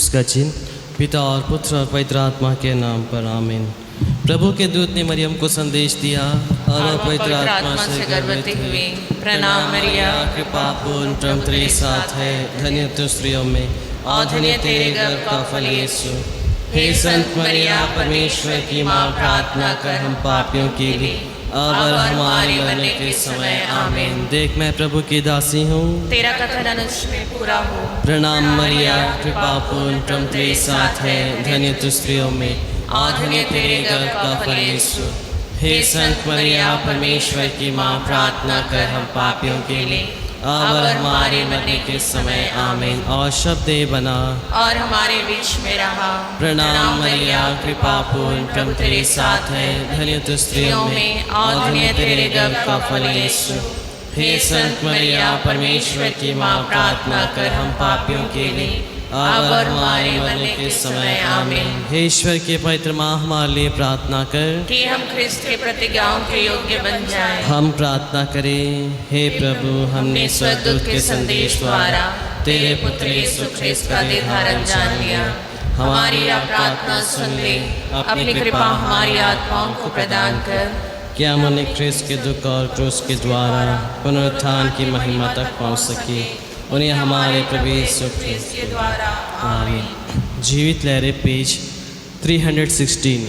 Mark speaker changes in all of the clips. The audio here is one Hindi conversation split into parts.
Speaker 1: उसका चिन्ह पिता और पुत्र और पवित्र आत्मा के नाम पर आमीन। प्रभु के दूत ने मरियम को संदेश दिया और वह पवित्र आत्मा से गर्भवती हुई। प्रणाम मरिया, कृपा पूर्ण, प्रभु तेरे साथ है, धन्य तू स्त्रियों में और धन्य तेरे गर्भ का फल यीशु। हे संत मरिया, परमेश्वर की माँ, प्रार्थना कर हम पापियों के लिए अब और हमारे मरने के समय आमीन। देख मैं प्रभु की दासी हूँ,
Speaker 2: तेरा कथन अनुष्ठ में पूरा हो।
Speaker 1: प्रणाम मरिया, कृपा पूर्ण, प्रभु तेरे साथ है, धन्य तू स्त्रियों में और धन्य तेरे गर्भ का फल यीशु। हे संत मरिया, परमेश्वर की माँ, प्रार्थना कर हम पापियों के लिए अब और हमारे मरने के समय आमीन। और शब्द बना
Speaker 2: और हमारे बीच में रहा।
Speaker 1: प्रणाम मरिया, कृपा पूर्ण, प्रभु तेरे साथ है, धन्य तू स्त्रियों में और धन्य तेरे गर्भ का फल यीशु। हे संत मरिया, परमेश्वर की माँ, प्रार्थना कर हम पापियों के लिए अब और हमारे मरने के समय आमीन। हे ईश्वर के पवित्र माँ, हमारे लिए प्रार्थना कर
Speaker 2: कि हम ख्रिस्त के प्रतिज्ञाओं के योग्य बन जाएं।
Speaker 1: हम प्रार्थना करें। हे प्रभु, हमने स्वर्गदूत के संदेश द्वारा तेरे पुत्र यीशु ख्रिस्त का निर्धारण जान लिया। हमारी प्रार्थना सुन ले, अपनी कृपा हमारी आत्माओं को प्रदान कर कि हम उन्हें ख्रिस्त के दुख और क्रूस के द्वारा पुनरुत्थान की महिमा तक पहुँच सके। उन्हें हमारे प्रभु यीशु ख्रिस्त के द्वारा आमीन। जीवित लहरें पेज 316।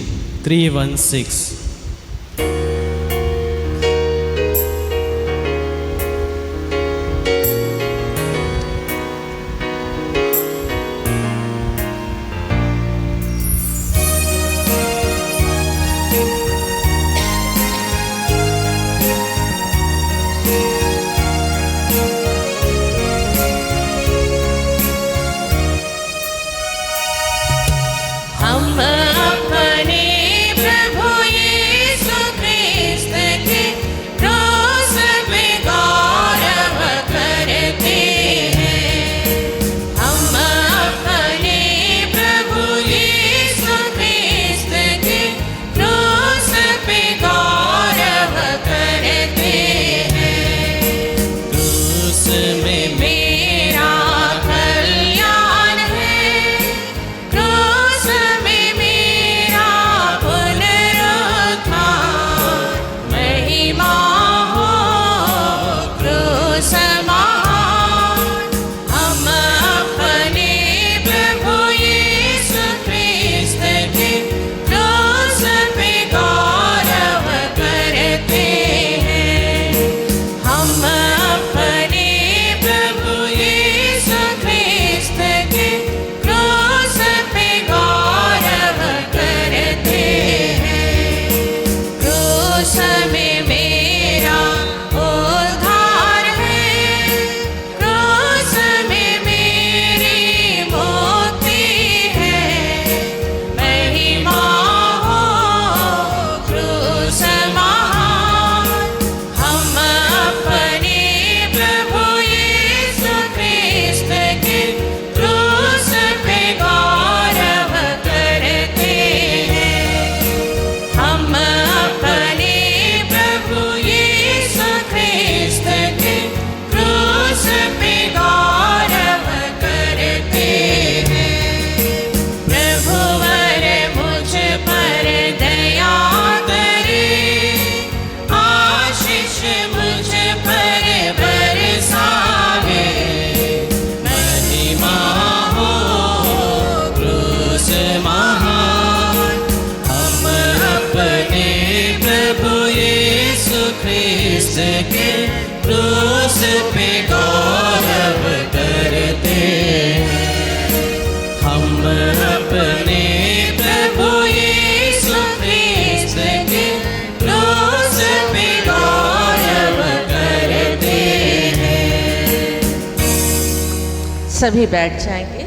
Speaker 2: सभी बैठ जाएंगे।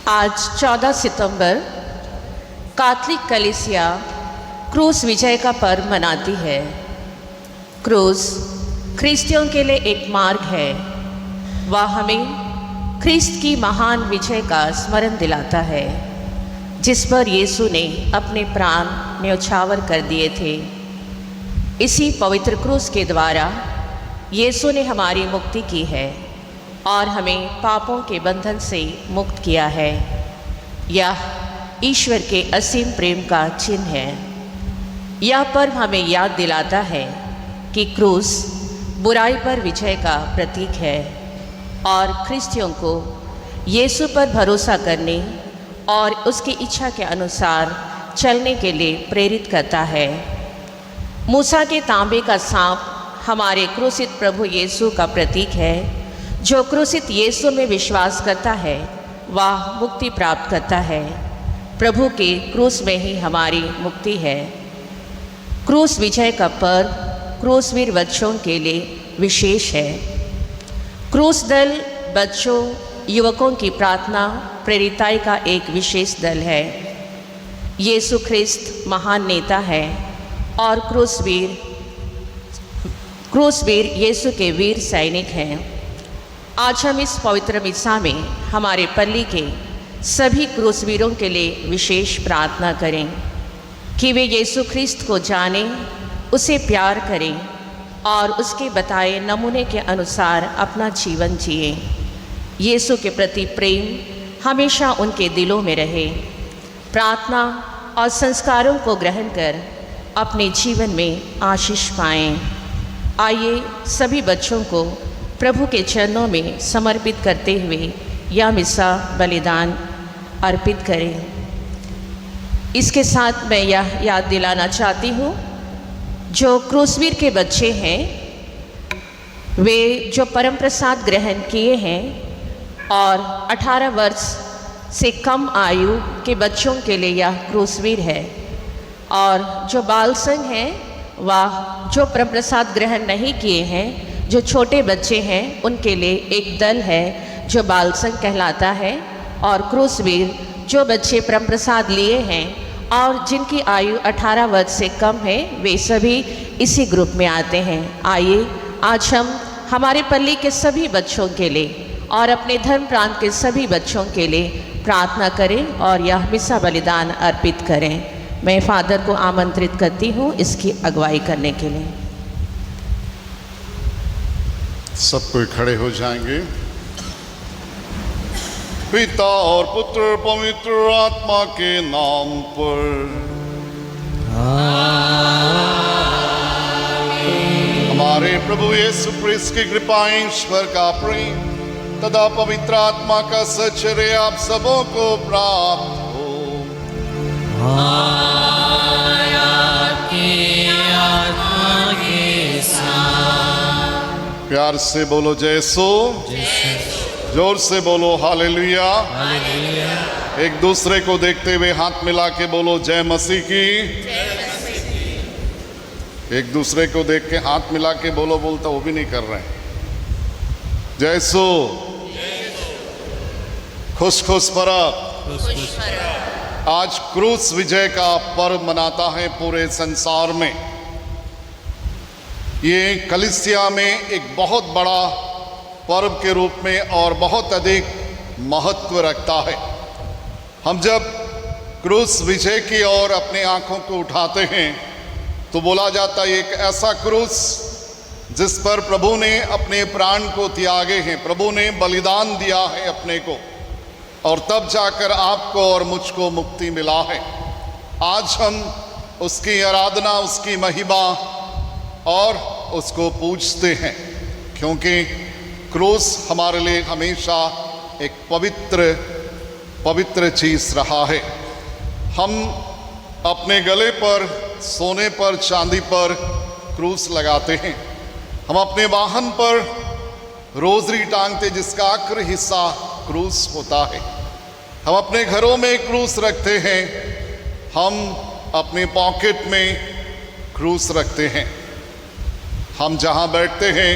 Speaker 2: आज 14 सितंबर कैथोलिक कलीसिया क्रूस विजय का पर्व मनाती है। क्रूस ख्रिस्तियों के लिए एक मार्ग है। वह हमें ख्रिस्त की महान विजय का स्मरण दिलाता है, जिस पर यीशु ने अपने प्राण न्यौछावर कर दिए थे। इसी पवित्र क्रूस के द्वारा यीशु ने हमारी मुक्ति की है और हमें पापों के बंधन से मुक्त किया है। यह ईश्वर के असीम प्रेम का चिन्ह है। यह पर्व हमें याद दिलाता है कि क्रूस बुराई पर विजय का प्रतीक है और ख्रिस्तियों को यीशु पर भरोसा करने और उसकी इच्छा के अनुसार चलने के लिए प्रेरित करता है। मूसा के तांबे का सांप हमारे क्रूसित प्रभु यीशु का प्रतीक है। जो क्रूसित यीशु में विश्वास करता है वह मुक्ति प्राप्त करता है। प्रभु के क्रूस में ही हमारी मुक्ति है। क्रूस विजय का पर्व क्रूसवीर बच्चों के लिए विशेष है। क्रूस दल बच्चों युवकों की प्रार्थना प्रेरिताई का एक विशेष दल है। यीशु ख्रिस्त महान नेता है और क्रूसवीर यीशु के वीर सैनिक हैं। आज हम इस पवित्र मिसा में हमारे पल्ली के सभी क्रूसवीरों के लिए विशेष प्रार्थना करें कि वे यीशु ख्रिस्त को जानें, उसे प्यार करें और उसके बताए नमूने के अनुसार अपना जीवन जिएं। यीशु के प्रति प्रेम हमेशा उनके दिलों में रहे। प्रार्थना और संस्कारों को ग्रहण कर अपने जीवन में आशीष पाएं। आइए सभी बच्चों को प्रभु के चरणों में समर्पित करते हुए यह मिसा बलिदान अर्पित करें। इसके साथ मैं यह याद दिलाना चाहती हूँ, जो क्रूसवीर के बच्चे हैं वे जो परम प्रसाद ग्रहण किए हैं और 18 वर्ष से कम आयु के बच्चों के लिए यह क्रूसवीर है, और जो बाल संघ हैं वह जो परम प्रसाद ग्रहण नहीं किए हैं, जो छोटे बच्चे हैं उनके लिए एक दल है जो बाल संघ कहलाता है, और क्रूसवीर जो बच्चे परम प्रसाद लिए हैं और जिनकी आयु 18 वर्ष से कम है वे सभी इसी ग्रुप में आते हैं। आइए आज हम हमारे पल्ली के सभी बच्चों के लिए और अपने धर्म प्रांत के सभी बच्चों के लिए प्रार्थना करें और यह मिसा बलिदान अर्पित करें। मैं फादर को आमंत्रित करती हूँ इसकी अगुवाई करने के लिए।
Speaker 3: सब कोई खड़े हो जाएंगे। पिता और पुत्र पवित्र आत्मा के नाम पर हमारे प्रभु यीशु क्रिस्त की कृपा, ईश्वर का प्रेम तथा पवित्र आत्मा का सचर्य आप सबों को प्राप्त हो। प्यार से बोलो जयसो, जोर से बोलो हालेलुया। एक दूसरे को देखते हुए हाथ मिला के बोलो जय मसीह की। एक दूसरे को देख के हाथ मिला के बोलो, बोलता वो भी नहीं कर रहे हैं। जयसो, खुश खुश परब। आज क्रूस विजय का पर्व मनाता है पूरे संसार में। ये कलीसिया में एक बहुत बड़ा पर्व के रूप में और बहुत अधिक महत्व रखता है। हम जब क्रूस विजय की ओर अपने आंखों को उठाते हैं तो बोला जाता है एक ऐसा क्रूस जिस पर प्रभु ने अपने प्राण को त्यागे हैं, प्रभु ने बलिदान दिया है अपने को, और तब जाकर आपको और मुझको मुक्ति मिला है। आज हम उसकी आराधना, उसकी महिमा और उसको पूजते हैं, क्योंकि क्रूस हमारे लिए हमेशा एक पवित्र चीज़ रहा है। हम अपने गले पर, सोने पर, चांदी पर क्रूस लगाते हैं। हम अपने वाहन पर रोजरी टांगते जिसका आखिरी हिस्सा क्रूस होता है। हम अपने घरों में क्रूस रखते हैं। हम अपने पॉकेट में क्रूस रखते हैं। हम जहाँ बैठते हैं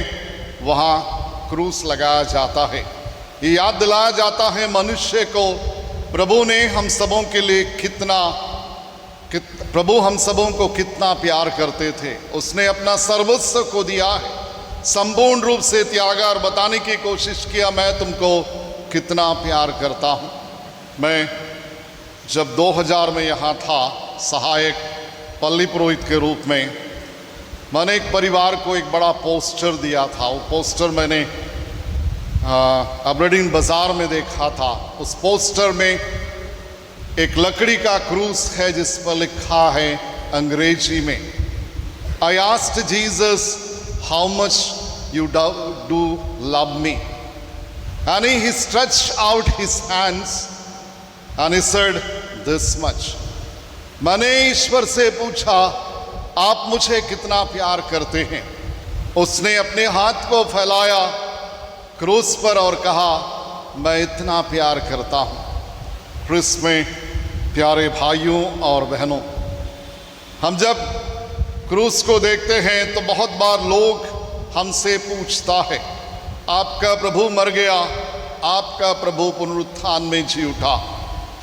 Speaker 3: वहाँ क्रूस लगाया जाता है। ये याद दिलाया जाता है मनुष्य को प्रभु ने हम सबों के लिए प्रभु हम सबों को कितना प्यार करते थे। उसने अपना सर्वस्व को दिया है, संपूर्ण रूप से त्यागा और बताने की कोशिश किया मैं तुमको कितना प्यार करता हूँ। मैं जब 2000 में यहाँ था सहायक पल्ली पुरोहित के रूप में, मैंने एक परिवार को एक बड़ा पोस्टर दिया था। वो पोस्टर मैंने अबरडीन बाजार में देखा था। उस पोस्टर में एक लकड़ी का क्रूस है जिस पर लिखा है अंग्रेजी में, I asked Jesus how much you do love me, and he stretched out his hands and he said this much. मैंने ईश्वर से पूछा आप मुझे कितना प्यार करते हैं। उसने अपने हाथ को फैलाया क्रूस पर और कहा मैं इतना प्यार करता हूँ। क्रिस में प्यारे भाइयों और बहनों, हम जब क्रूस को देखते हैं तो बहुत बार लोग हमसे पूछता है आपका प्रभु मर गया, आपका प्रभु पुनरुत्थान में जी उठा,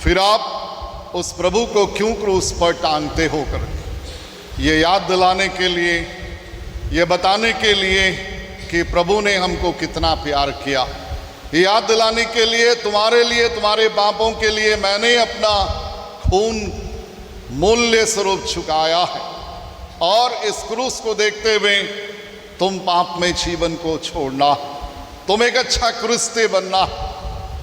Speaker 3: फिर आप उस प्रभु को क्यों क्रूस पर टांगते हो कर। ये याद दिलाने के लिए, ये बताने के लिए कि प्रभु ने हमको कितना प्यार किया। ये याद दिलाने के लिए तुम्हारे पापों के लिए मैंने अपना खून मूल्य स्वरूप चुकाया है। और इस क्रूस को देखते हुए तुम पाप में जीवन को छोड़ना, तुम एक अच्छा क्रिस्ती बनना।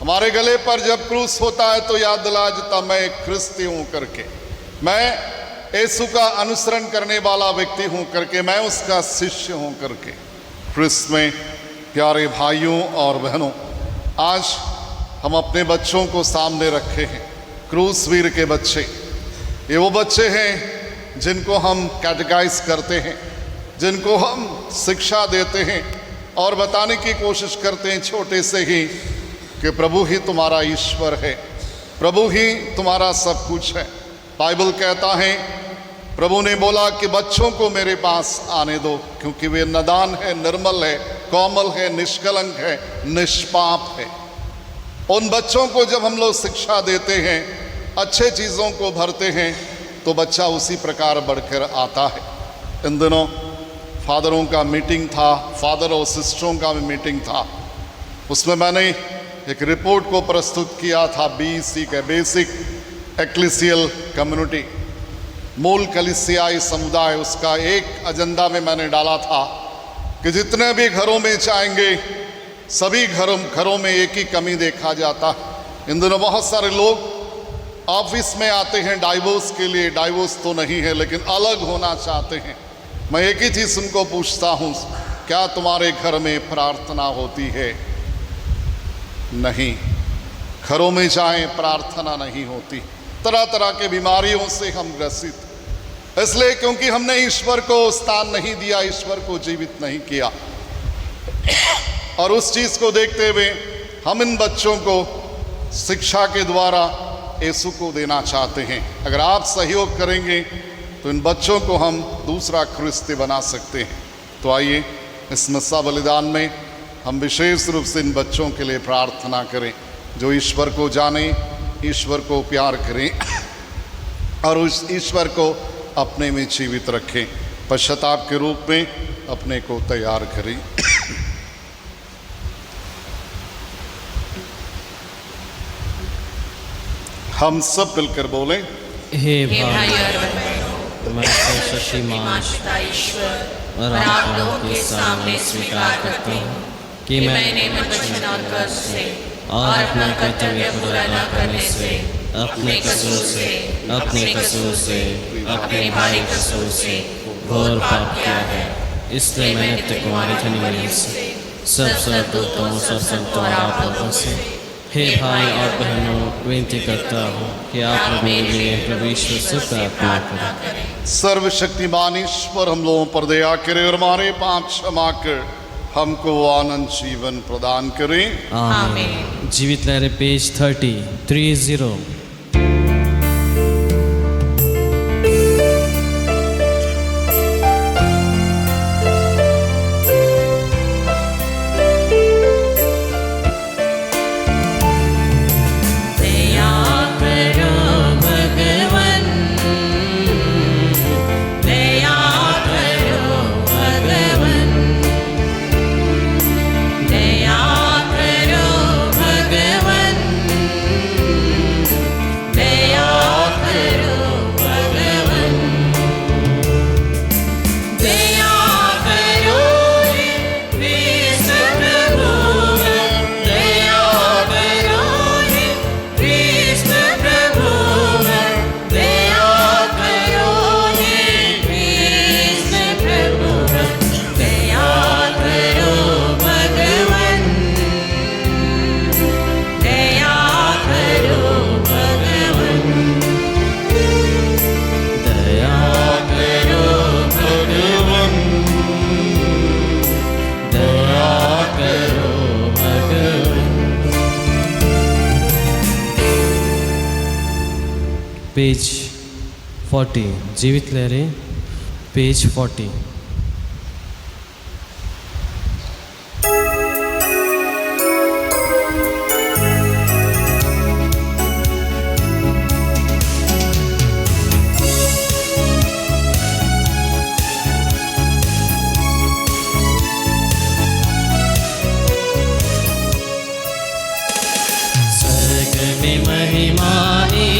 Speaker 3: हमारे गले पर जब क्रूस होता है तो याद दिला देता मैं एक क्रिस्ती हूँ करके, मैं यीशु का अनुसरण करने वाला व्यक्ति हूँ करके, मैं उसका शिष्य हूँ करके। क्रिस्त में प्यारे भाइयों और बहनों, आज हम अपने बच्चों को सामने रखे हैं। क्रूस वीर के बच्चे, ये वो बच्चे हैं जिनको हम कैटेगाइज करते हैं, जिनको हम शिक्षा देते हैं और बताने की कोशिश करते हैं छोटे से ही कि प्रभु ही तुम्हारा ईश्वर है, प्रभु ही तुम्हारा सब कुछ है। बाइबल कहता है, प्रभु ने बोला कि बच्चों को मेरे पास आने दो क्योंकि वे नादान है, निर्मल है, कोमल है, निष्कलंक है, निष्पाप है। उन बच्चों को जब हम लोग शिक्षा देते हैं, अच्छे चीज़ों को भरते हैं, तो बच्चा उसी प्रकार बढ़कर आता है। इन दिनों फादरों का मीटिंग था, फादर और सिस्टरों का भी मीटिंग था। उसमें मैंने एक रिपोर्ट को प्रस्तुत किया था, BEC का बेसिक एक्लेसियल कम्युनिटी, मूल कलीसियाई समुदाय। उसका एक एजेंडा में मैंने डाला था कि जितने भी घरों में जाएंगे सभी घरों में एक ही कमी देखा जाता है। इन दिनों बहुत सारे लोग ऑफिस में आते हैं डाइवोर्स के लिए, डाइवोर्स तो नहीं है लेकिन अलग होना चाहते हैं। मैं एक ही चीज़ उनको पूछता हूँ, क्या तुम्हारे घर में प्रार्थना होती है? नहीं। घरों में जाएं, प्रार्थना नहीं होती। तरह तरह के बीमारियों से हम ग्रसित, इसलिए क्योंकि हमने ईश्वर को स्थान नहीं दिया, ईश्वर को जीवित नहीं किया। और उस चीज़ को देखते हुए हम इन बच्चों को शिक्षा के द्वारा यीशु को देना चाहते हैं। अगर आप सहयोग करेंगे तो इन बच्चों को हम दूसरा क्रिस्ती बना सकते हैं। तो आइए इस मस्सा बलिदान में हम विशेष रूप से इन बच्चों के लिए प्रार्थना करें जो ईश्वर को जाने, ईश्वर को प्यार करें और उस ईश्वर को अपने में जीवित रखें। पश्चाताप के रूप में अपने को तैयार करें। हम सब मिलकर बोलें,
Speaker 1: हे
Speaker 4: हे
Speaker 1: भाई
Speaker 4: भाई और बहनों,
Speaker 1: मैं सर्वशक्तिमान
Speaker 4: पिता ईश्वर
Speaker 1: और
Speaker 4: और
Speaker 1: आप
Speaker 4: आप लोगों के सामने स्वीकार करती हूँ कि मैंने मन, वचन और कर्म से और अपना कर्तव्य पूरा न करने से, अपने कसूर से अपने भारी कसूर से घोर पाप किया है। इसलिए मैं नित्य कुमारी धनी मरियम से, सब स्वर्गदूतों सब संतों और आप लोगों से,
Speaker 1: हे भाई और बहनों, विनती करता हूँ कि आप मेरे लिए प्रभु ईश्वर से प्रार्थना करें।
Speaker 3: सर्वशक्तिमान ईश्वर हम लोगों पर दया करे और हमारे पाप क्षमा कर हमको आनंद जीवन प्रदान करें।
Speaker 1: आमीन। जीवित लहरें पेज 30। पेज 40, जीवित लहरें, पेज 40।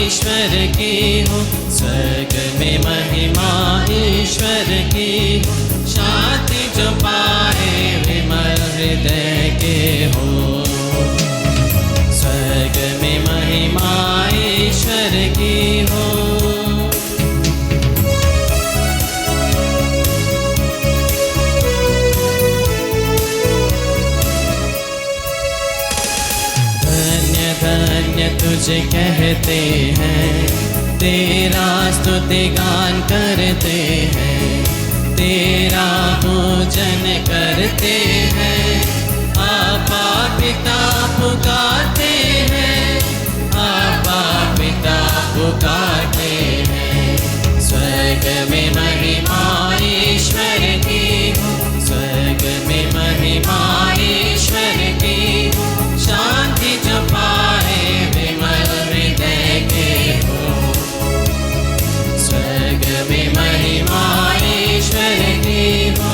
Speaker 1: ईश्वर की हो, स्वर्ग में महिमा ईश्वर की हो, शांति जो पाए विमल हृदय के हो। स्वर्ग में महिमा ईश्वर की हो। धन्य तुझे कहते हैं, तेरा स्तुति गान करते हैं, तेरा पूजन करते हैं। आबा पिता पुकारते हैं, आबा पिता पुकारते हैं। स्वर्ग में महिमा ईश्वर की हो, स्वर्ग में महिमा ईश्वर की हो, शांति जो पाए विमल हृदय के हो। स्वर्ग में महिमा ईश्वर की हो।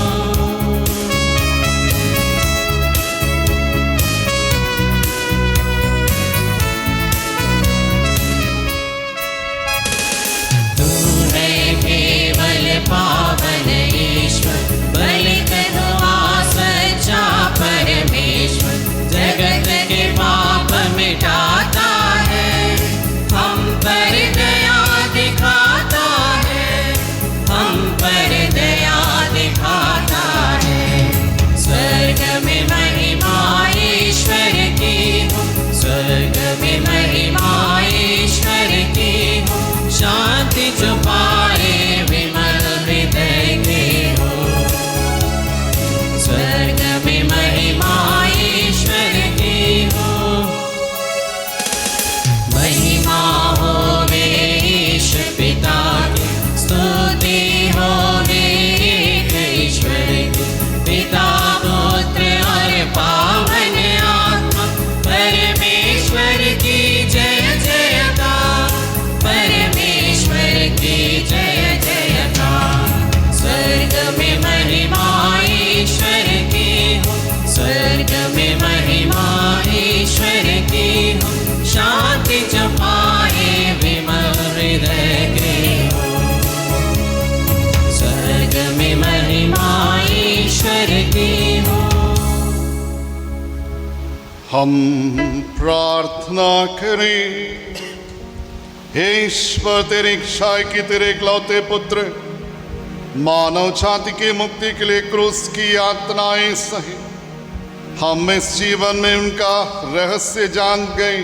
Speaker 1: तू है केवल पावन ईश्वर, बलित दुआ सच्चा परमेश्वर। जगत के पाप मिटाता है, हम पर दया दिखाता है, हम पर दया दिखाता है। स्वर्ग में महिमा ईश्वर की हो, स्वर्ग में महिमा ईश्वर की हो, शांति जो पाए विमल हृदय के हो। स्वर्ग में महिमा ईश्वर की हो। महिमा होवे ईश पिता की, स्तुति होवे एक ईश्वर की। पिता पुत्र और पावन आत्मा, परमेश्वर की जय जयकार, परमेश्वर की जय जयकार। स्वर्ग में महिमा ईश्वर की हो, स्वर्ग में महिमा ईश्वर की हो, शांति जो पाए विमल हृदय के हो। स्वर्ग में महिमा ईश्वर की हो।
Speaker 3: हम प्रार्थना करें। हे ईश्वर, तेरी इच्छा है कि तेरे इकलौते पुत्र मानव जाति की मुक्ति के लिए क्रूस की यातनाएं सही। हम इस जीवन में उनका रहस्य जान गए।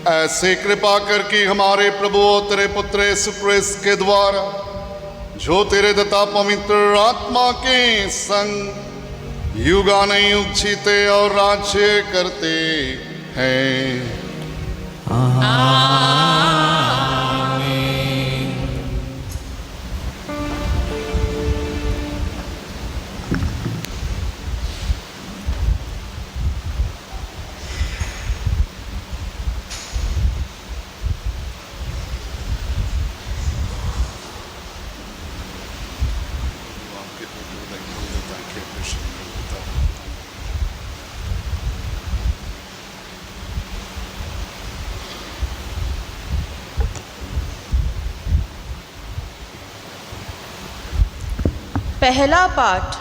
Speaker 3: ऐसे कृपा करके हमारे प्रभु और तेरे पुत्र यीशु क्रिस्त के द्वारा, जो तेरे दत्ता पवित्र आत्मा के संग युगानुयुग जीते और राज्य करते हैं।
Speaker 5: पहला पाठ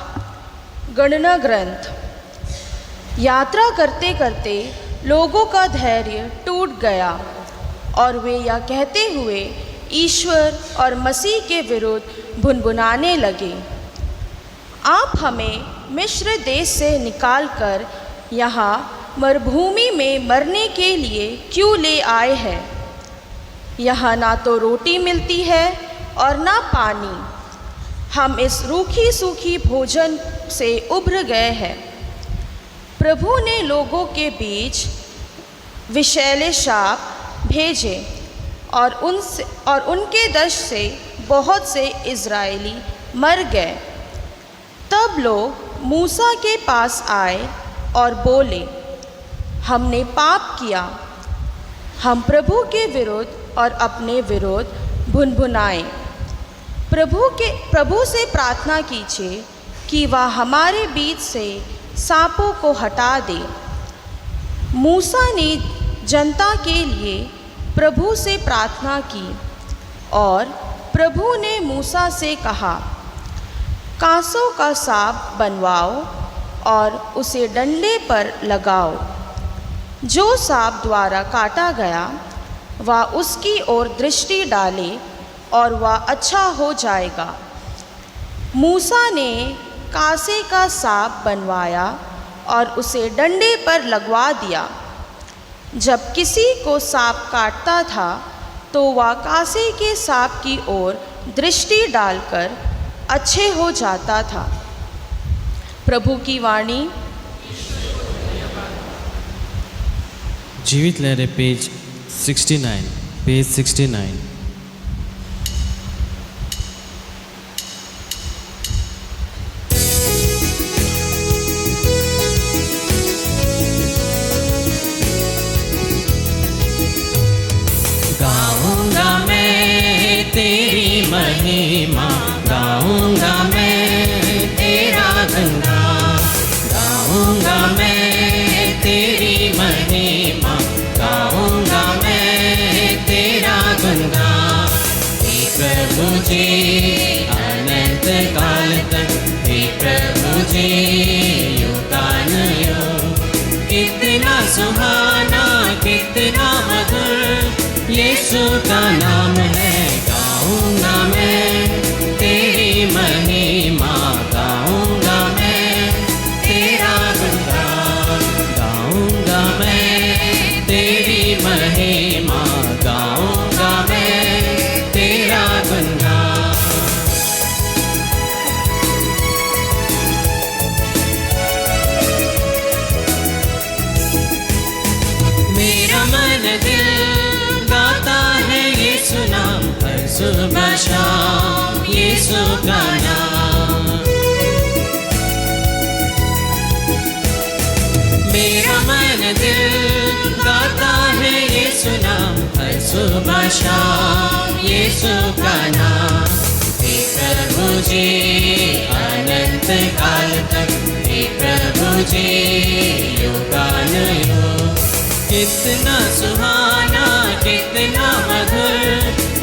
Speaker 5: गणना ग्रंथ। यात्रा करते करते लोगों का धैर्य टूट गया और वे यह कहते हुए ईश्वर और मसीह के विरुद्ध भुनभुनाने लगे, आप हमें मिस्र देश से निकालकर यहाँ मरुभूमि में मरने के लिए क्यों ले आए हैं? यहाँ ना तो रोटी मिलती है और ना पानी। हम इस रूखी सूखी भोजन से उभर गए हैं। प्रभु ने लोगों के बीच विषैले शाप भेजे, और उनके दंश से बहुत से इज़राइली मर गए। तब लोग मूसा के पास आए और बोले, हमने पाप किया, हम प्रभु के विरुद्ध और अपने विरुद्ध भुनभुनाए। प्रभु से प्रार्थना कीजिए कि वह हमारे बीच से सांपों को हटा दे। मूसा ने जनता के लिए प्रभु से प्रार्थना की और प्रभु ने मूसा से कहा, कांसों का सांप बनवाओ और उसे डंडे पर लगाओ। जो सांप द्वारा काटा गया वह उसकी ओर दृष्टि डाले और वह अच्छा हो जाएगा। मूसा ने कांसे का सांप बनवाया और उसे डंडे पर लगवा दिया। जब किसी को सांप काटता था तो वह कांसे के सांप की ओर दृष्टि डालकर अच्छे हो जाता था। प्रभु की वाणी।
Speaker 1: जीवित लहरें पेज 69।
Speaker 4: गाऊंगा मैं तेरी महिमा, गाऊंगा मैं तेरा गंगा, गाऊंगा मैं तेरी महिमा, गाऊंगा मैं तेरा गंगा। हे प्रभु जी अनंत काल तक, हे प्रभु जी युगानुयुग। कितना सुहाना कितना मधुर यीशु का नाम है। गाऊंगा मैं तेरी महिमा, गाऊंगा मैं तेरा गंगा, गाऊंगा मैं तेरी महिमा, गाऊंगा मैं तेरा गंगा। मेरा मन दिल गाता है यीशु नाम, हर सुबह शाम यीशु का नाम। मेरा मन दिल गाता है यीशु नाम, हर सुबह शाम यीशु का नाम। हे प्रभु जी अनंत काल तक, हे प्रभु जी युगानुयुग। कितना सुहाना कितना मधुर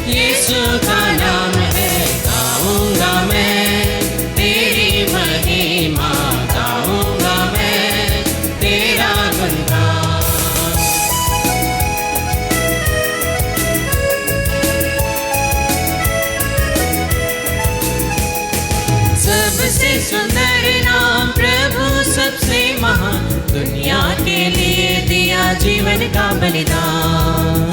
Speaker 4: यीशु का नाम है। गाऊंगा मैं तेरी महिमा, गाऊंगा मैं तेरा गंगा। सबसे सुंदर नाम प्रभु सबसे महान, दुनिया के लिए दिया जीवन का बलिदान।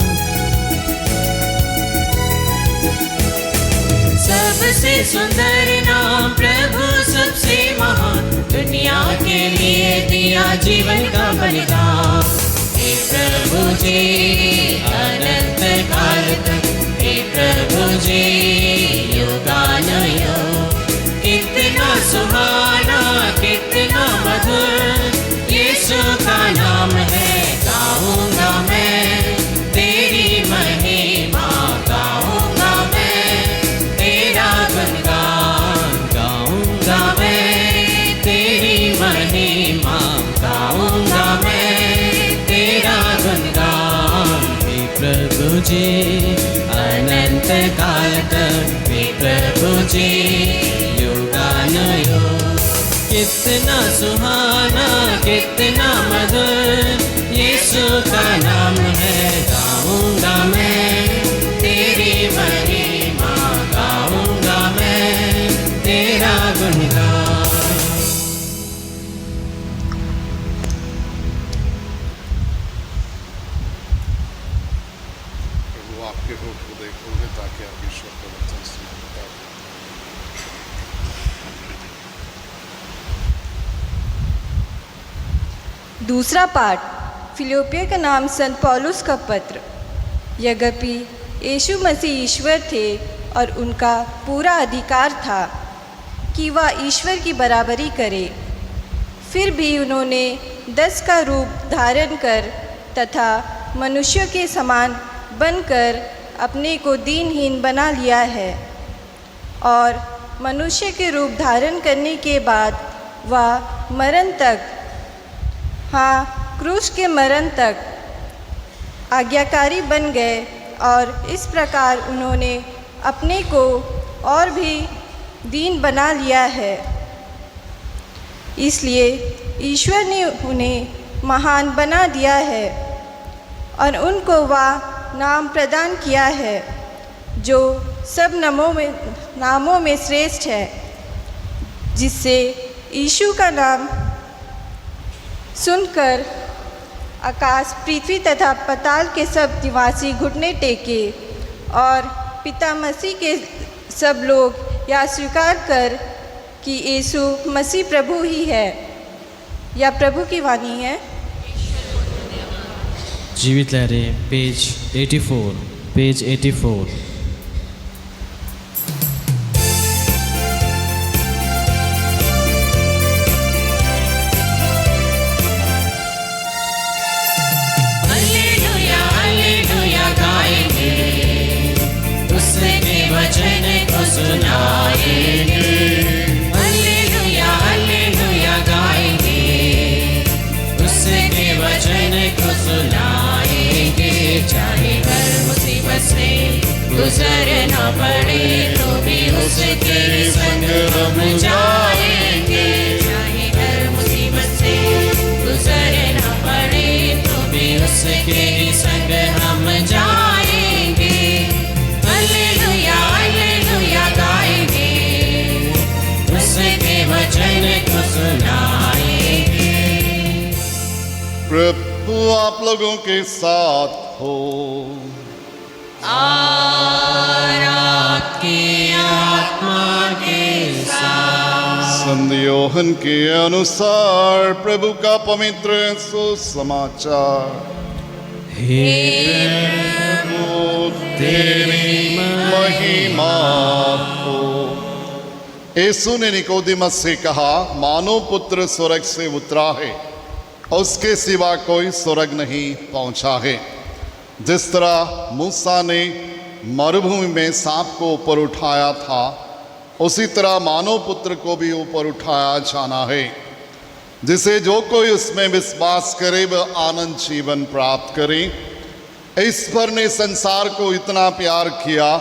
Speaker 4: सबसे सुंदर नाम प्रभु सबसे महान, दुनिया के लिए दिया जीवन का बलिदान। हे प्रभु जी अनंत काल तक, हे प्रभु जी युगानुयुग। कितना सुहाना कितना मधुर यीशु का नाम है। गाऊंगा मैं तेरी महिमा, गाऊंगा मैं तेरा गुणगान, गाऊंगा मैं तेरी महिमा, गाऊंगा मैं तेरा गुणगान। हे प्रभु जी अनंत काल तक, हे प्रभु जी युगानुयुग। कितना सुहाना कितना मधुर यीशु का नाम है। गाऊंगा मैं तेरी महिमा, गाऊंगा मैं तेरा गुणगान।
Speaker 3: प्रभु आपके रूप को देखोगे ताकि आप ईश्वर का वचन सुन पाओ।
Speaker 6: दूसरा पाठ फिलिप्पियों का नाम संत पौलुस का पत्र। यद्यपि यीशु मसीह ईश्वर थे और उनका पूरा अधिकार था कि वह ईश्वर की बराबरी करे। फिर भी उन्होंने 10 का रूप धारण कर तथा मनुष्य के समान बनकर अपने को दीनहीन बना लिया है और मनुष्य के रूप धारण करने के बाद वह मरण तक, हाँ क्रूस के मरण तक आज्ञाकारी बन गए और इस प्रकार उन्होंने अपने को और भी दीन बना लिया है। इसलिए ईश्वर ने उन्हें महान बना दिया है और उनको वह नाम प्रदान किया है जो सब नामों में श्रेष्ठ है, जिससे यीशु का नाम सुनकर आकाश, पृथ्वी तथा पाताल के सब निवासी घुटने टेके और पिता मसीह के सब लोग यह स्वीकार कर कि यीशु मसीह प्रभु ही है। यह प्रभु की वाणी है।
Speaker 1: जीवित लहरें पेज 84, पेज 84।
Speaker 4: वचन को सुनाएंगे, हालेलुया हालेलुया गाएंगे, उसके वचन को सुनाएंगे। चाहे हर मुसीबत से गुजरना पड़े तो भी उसके संग हम जाएंगे। चाहे हर मुसीबत से गुजरना पड़े तो भी उसके संग हम जाएंगे। हालेलुया हालेलुया गाएंगे, उसके वचन को सुनाएंगे।
Speaker 3: प्रभु आप लोगों के साथ हो
Speaker 4: और आपकी आत्मा के साथ।
Speaker 3: संत योहन के अनुसार प्रभु का पवित्र सुसमाचार। तेरी महिमा हो। यीशु ने निकोदेमस से कहा, मानो पुत्र स्वर्ग से उतरा है, उसके सिवा कोई स्वर्ग नहीं पहुंचा है। जिस तरह मूसा ने मरुभूमि में सांप को ऊपर उठाया था, उसी तरह मानव पुत्र को भी ऊपर उठाया जाना है, जिसे जो कोई उसमें विश्वास करे वह आनंद जीवन प्राप्त करे। ईश्वर ने संसार को इतना प्यार किया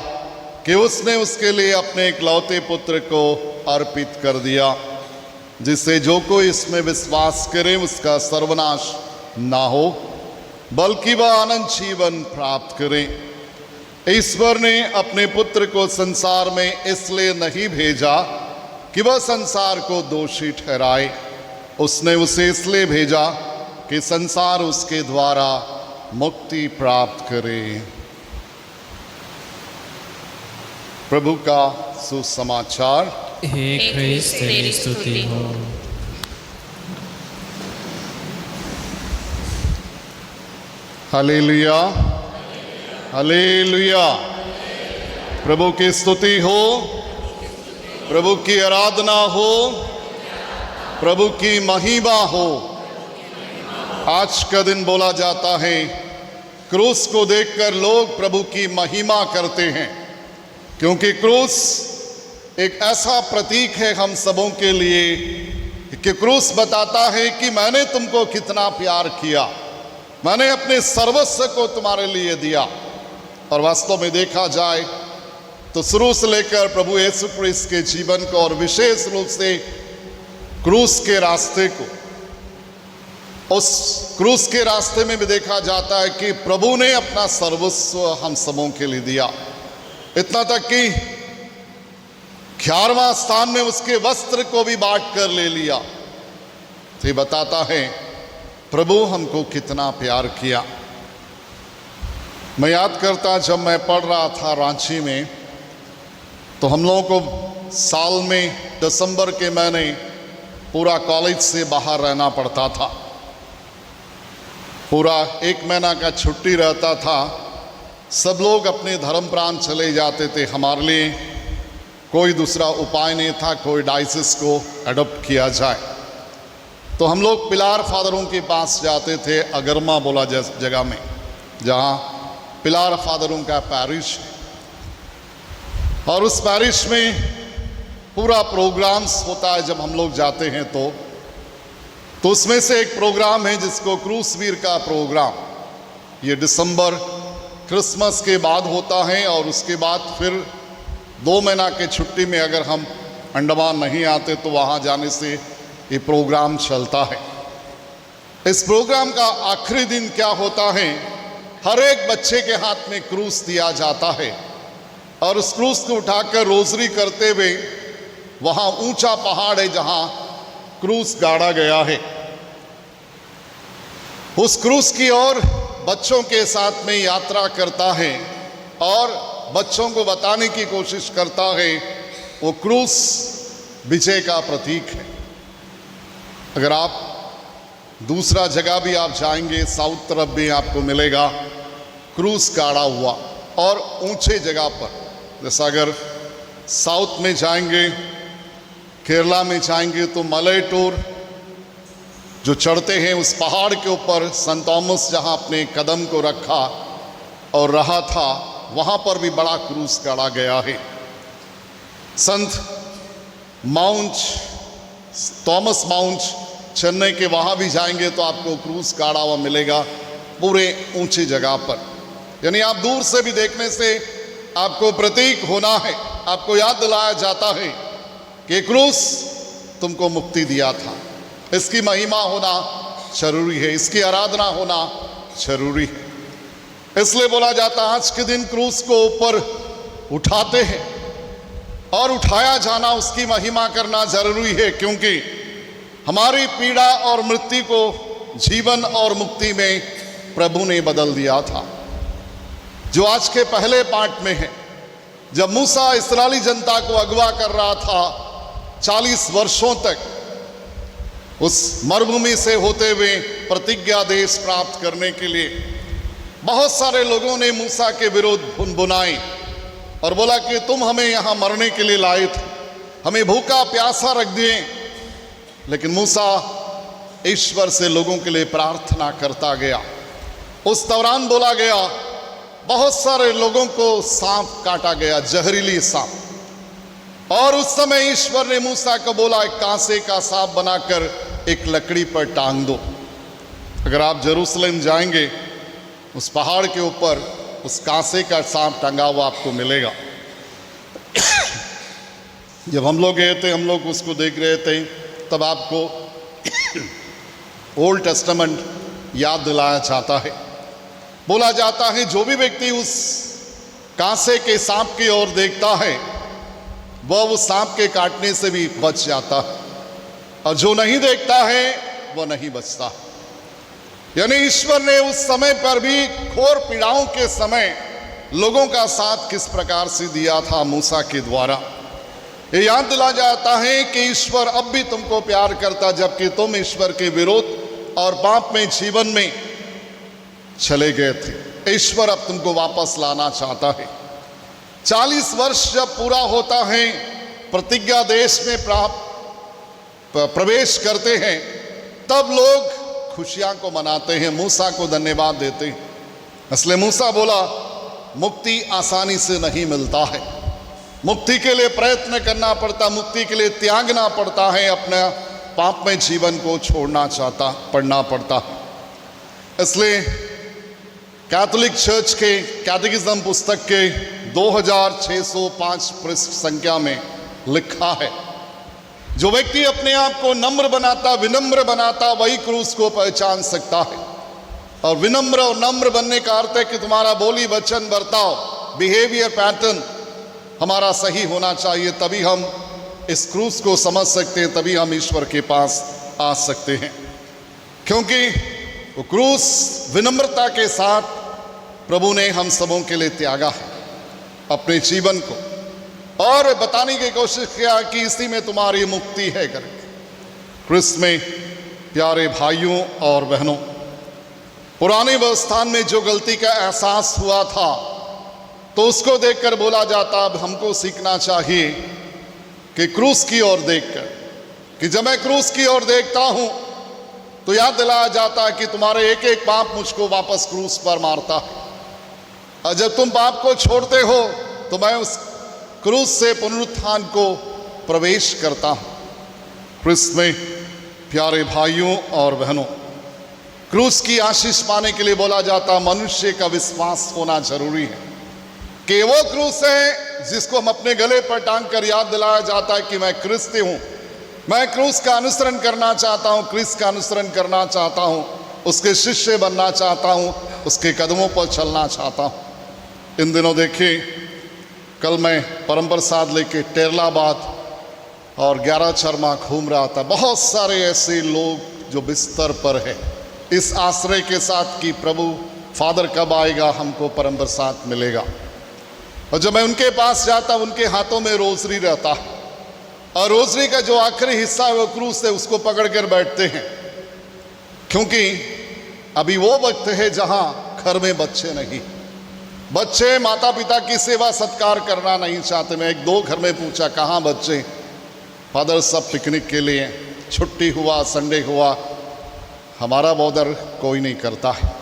Speaker 3: कि उसने उसके लिए अपने इकलौते पुत्र को अर्पित कर दिया, जिससे जो कोई इसमें विश्वास करे उसका सर्वनाश ना हो बल्कि वह आनंद जीवन प्राप्त करे। ईश्वर ने अपने पुत्र को संसार में इसलिए नहीं भेजा कि वह संसार को दोषी ठहराए, उसने उसे इसलिए भेजा कि संसार उसके द्वारा मुक्ति प्राप्त करे। प्रभु का सुसमाचार।
Speaker 1: हे ख्रिस्त तेरी स्तुति हो।
Speaker 3: Hallelujah hallelujah. प्रभु की स्तुति हो, प्रभु की आराधना हो, प्रभु की महिमा हो। आज का दिन बोला जाता है, क्रूस को देखकर लोग प्रभु की महिमा करते हैं, क्योंकि क्रूस एक ऐसा प्रतीक है हम सबों के लिए कि क्रूस बताता है कि मैंने तुमको कितना प्यार किया, मैंने अपने सर्वस्व को तुम्हारे लिए दिया। और वास्तव में देखा जाए तो शुरू से लेकर प्रभु यीशु क्रिस्त के जीवन को और विशेष रूप से क्रूस के रास्ते को, उस क्रूस के रास्ते में भी देखा जाता है कि प्रभु ने अपना सर्वस्व हम सबों के लिए दिया। इतना तक कि 11वां स्थान में उसके वस्त्र को भी बांट कर ले लिया। तो ये बताता है प्रभु हमको कितना प्यार किया। मैं याद करता जब मैं पढ़ रहा था रांची में, तो हम लोगों को साल में दिसंबर के महीने पूरा कॉलेज से बाहर रहना पड़ता था। पूरा 1 महीना का छुट्टी रहता था सब लोग अपने धर्म प्रांत चले जाते थे। हमारे लिए कोई दूसरा उपाय नहीं था, कोई डायसिस को अडॉप्ट किया जाए। तो हम लोग पिलार फादरों के पास जाते थे, अगरमा बोला जगह में, जहाँ पिलार फादरों का पैरिश है। और उस पैरिश में पूरा प्रोग्राम्स होता है। जब हम लोग जाते हैं तो उसमें से एक प्रोग्राम है जिसको क्रूस वीर का प्रोग्राम, ये दिसंबर क्रिसमस के बाद होता है। और उसके बाद फिर 2 महीना के छुट्टी में अगर हम अंडमान नहीं आते तो वहाँ जाने से ये प्रोग्राम चलता है। इस प्रोग्राम का आखिरी दिन क्या होता है, हर एक बच्चे के हाथ में क्रूस दिया जाता है और उस क्रूस को उठाकर रोजरी करते हुए वहाँ ऊंचा पहाड़ है जहाँ क्रूस गाड़ा गया है, उस क्रूस की ओर बच्चों के साथ में यात्रा करता है और बच्चों को बताने की कोशिश करता है वो क्रूस विजय का प्रतीक है। अगर आप दूसरा जगह भी आप जाएंगे, साउथ तरफ भी आपको मिलेगा क्रूस गाड़ा हुआ और ऊंचे जगह पर। जैसा अगर साउथ में जाएंगे, केरला में जाएंगे तो मलैटूर जो चढ़ते हैं उस पहाड़ के ऊपर संत थॉमस जहाँ अपने कदम को रखा और रहा था, वहाँ पर भी बड़ा क्रूस गाड़ा गया है। संत थॉमस माउंट चेन्नई के वहाँ भी जाएंगे तो आपको क्रूस गाड़ा हुआ मिलेगा पूरे ऊंची जगह पर। यानी आप दूर से भी देखने से आपको प्रतीक होना है, आपको याद दिलाया जाता है कि क्रूस तुमको मुक्ति दिया था। इसकी महिमा होना जरूरी है, इसकी आराधना होना जरूरी है। इसलिए बोला जाता है आज के दिन क्रूस को ऊपर उठाते हैं और उठाया जाना, उसकी महिमा करना जरूरी है, क्योंकि हमारी पीड़ा और मृत्यु को जीवन और मुक्ति में प्रभु ने बदल दिया था। जो आज के पहले पाठ में है, जब मूसा इस्राएली जनता को अगवा कर रहा था 40 वर्षों तक उस मरुभूमि से होते हुए प्रतिज्ञा देश प्राप्त करने के लिए, बहुत सारे लोगों ने मूसा के विरुद्ध भुनभुनाई और बोला कि तुम हमें यहाँ मरने के लिए लाए थे, हमें भूखा प्यासा रख दिए। लेकिन मूसा ईश्वर से लोगों के लिए प्रार्थना करता गया। उस दौरान बोला गया बहुत सारे लोगों को सांप काटा गया, जहरीली सांप। और उस समय ईश्वर ने मूसा को बोला एक कांसे का सांप बनाकर एक लकड़ी पर टांग दो। अगर आप जेरूसलम जाएंगे उस पहाड़ के ऊपर उस कांसे का सांप टंगा हुआ आपको मिलेगा। जब हम लोग गए थे, हम लोग उसको देख रहे थे, तब आपको ओल्ड टेस्टामेंट याद दिलाया जाता है। बोला जाता है जो भी व्यक्ति उस कांसे के सांप की ओर देखता है वह उस सांप के काटने से भी बच जाता है, और जो नहीं देखता है वह नहीं बचता। यानी ईश्वर ने उस समय पर भी घोर पीड़ाओं के समय लोगों का साथ किस प्रकार से दिया था मूसा के द्वारा। ये याद दिला जाता है कि ईश्वर अब भी तुमको प्यार करता, जबकि तुम ईश्वर के विरोध और पाप में जीवन में चले गए थे। ईश्वर अब तुमको वापस लाना चाहता है। 40 वर्ष जब पूरा होता है, प्रतिज्ञा देश में प्रवेश करते हैं, तब लोग खुशियां को मनाते हैं, मूसा को धन्यवाद देते हैं। इसलिए मूसा बोला मुक्ति आसानी से नहीं मिलता है, मुक्ति के लिए प्रयत्न करना पड़ता, मुक्ति के लिए त्यागना पड़ता है, अपना पाप में जीवन को छोड़ना पड़ना पड़ता। इसलिए कैथोलिक चर्च के कैटेकिज्म पुस्तक के 2605 पृष्ठ संख्या में लिखा है, जो व्यक्ति अपने आप को नम्र बनाता, विनम्र बनाता, वही क्रूस को पहचान सकता है। और विनम्र और नम्र बनने का अर्थ है कि तुम्हारा बोली वचन बर्ताव, बिहेवियर पैटर्न हमारा सही होना चाहिए, तभी हम इस क्रूस को समझ सकते हैं, तभी हम ईश्वर के पास आ सकते हैं। क्योंकि वो क्रूस विनम्रता के साथ प्रभु ने हम सबों के लिए त्यागा है अपने जीवन को, और बताने की कोशिश किया कि इसी में तुम्हारी मुक्ति है करके। क्रिस्त में प्यारे भाइयों और बहनों, पुराने व्यवस्थान में जो गलती का एहसास हुआ था तो उसको देखकर बोला जाता अब हमको सीखना चाहिए कि क्रूस की ओर देखकर, कि जब मैं क्रूस की ओर देखता हूं तो याद दिलाया जाता है कि तुम्हारे एक एक पाप मुझको वापस क्रूस पर मारता है, और जब तुम पाप को छोड़ते हो तो मैं उस क्रूस से पुनरुत्थान को प्रवेश करता हूं। क्रिस्त में प्यारे भाइयों और बहनों, क्रूस की आशीष पाने के लिए बोला जाता मनुष्य का विश्वास होना जरूरी है कि वो क्रूस है जिसको हम अपने गले पर टांग कर याद दिलाया जाता है कि मैं क्रिस्ती हूं, मैं क्रूस का अनुसरण करना चाहता हूं, क्रिस्त का अनुसरण करना चाहता हूं, उसके शिष्य बनना चाहता हूं, उसके कदमों पर चलना चाहता हूं। इन दिनों देखिए, कल मैं परम प्रसाद लेके टेरलाबाद और 11 चरमा घूम रहा था। बहुत सारे ऐसे लोग जो बिस्तर पर है, इस आश्रय के साथ कि प्रभु फादर कब आएगा, हमको परम प्रसाद मिलेगा। और जब मैं उनके पास जाता, उनके हाथों में रोजरी रहता, और रोजरी का जो आखिरी हिस्सा है वो क्रूस है, उसको पकड़ कर बैठते हैं, क्योंकि अभी वो वक्त है जहां घर में बच्चे नहीं, बच्चे माता पिता की सेवा सत्कार करना नहीं चाहते। मैं एक दो घर में पूछा कहाँ बच्चे, फादर सब पिकनिक के लिए, छुट्टी हुआ, संडे हुआ, हमारा बॉर्डर कोई नहीं करता है।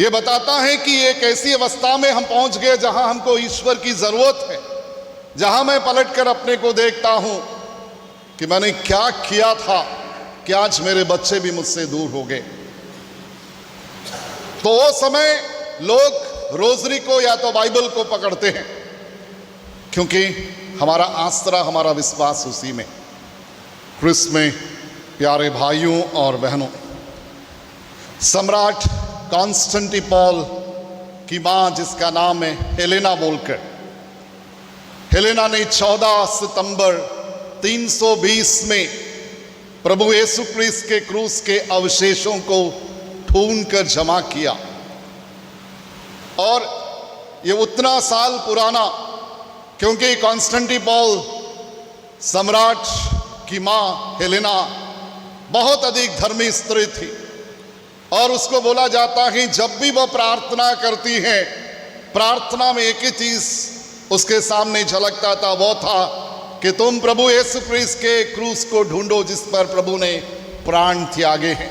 Speaker 3: ये बताता है कि एक ऐसी अवस्था में हम पहुंच गए जहां हमको ईश्वर की जरूरत है, जहां मैं पलटकर अपने को देखता हूं कि मैंने क्या किया था कि आज मेरे बच्चे भी मुझसे दूर हो गए। तो वो समय लोग रोजरी को या तो बाइबल को पकड़ते हैं, क्योंकि हमारा आसरा, हमारा विश्वास उसी में। क्रिस्त में प्यारे भाइयों और बहनों, सम्राट कॉन्स्टेंटिनोपल की मां जिसका नाम है हेलेना बोलकर, हेलेना ने 14 सितंबर 320 में प्रभु यीशु क्रिस्त के क्रूस के अवशेषों को ढूंढकर जमा किया। और ये उतना साल पुराना, क्योंकि कॉन्स्टेंटिनोपल सम्राट की मां हेलेना बहुत अधिक धर्मी स्त्री थी, और उसको बोला जाता है जब भी वह प्रार्थना करती है, प्रार्थना में एक ही चीज उसके सामने झलकता था, वो था कि तुम प्रभु यीशु क्रिस्त के क्रूस को ढूंढो जिस पर प्रभु ने प्राण त्यागे हैं,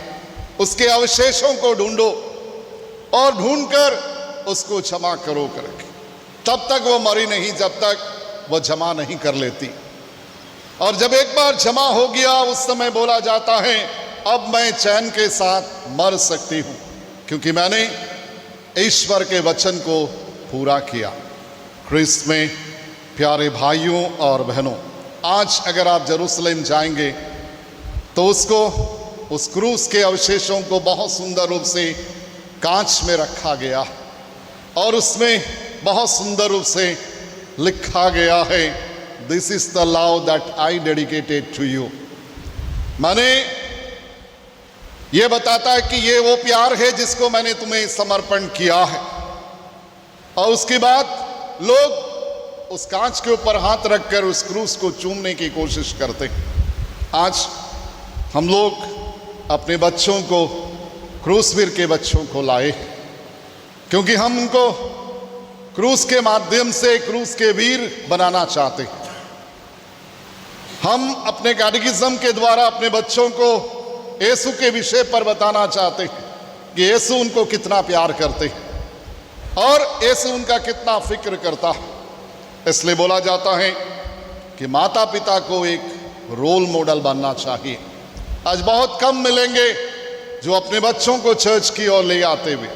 Speaker 3: उसके अवशेषों को ढूंढो और ढूंढकर उसको क्षमा करो करके। तब तक वो मरी नहीं जब तक वो जमा नहीं कर लेती, और जब एक बार जमा हो गया उस समय बोला जाता है अब मैं चैन के साथ मर सकती हूं, क्योंकि मैंने ईश्वर के वचन को पूरा किया। क्रिस्त में प्यारे भाइयों और बहनों, आज अगर आप जेरूसलम जाएंगे तो उसको, उस क्रूस के अवशेषों को बहुत सुंदर रूप से कांच में रखा गया, और उसमें बहुत सुंदर रूप से लिखा गया है this is the love that I dedicated to you. माने ये बताता है कि ये वो प्यार है जिसको मैंने तुम्हें समर्पण किया है। और उसके बाद लोग उस कांच के ऊपर हाथ रखकर उस क्रूस को चूमने की कोशिश करते हैं। आज हम लोग अपने बच्चों को, क्रूसवीर के बच्चों को लाए, क्योंकि हम उनको क्रूस के माध्यम से क्रूस के वीर बनाना चाहते हैं। हम अपने कैटेकिज्म के द्वारा अपने बच्चों को यीशु के विषय पर बताना चाहते हैं कि यीशु उनको कितना प्यार करते हैं और यीशु उनका कितना फिक्र करता है। इसलिए बोला जाता है कि माता पिता को एक रोल मॉडल बनना चाहिए। आज बहुत कम मिलेंगे जो अपने बच्चों को चर्च की ओर ले आते हुए,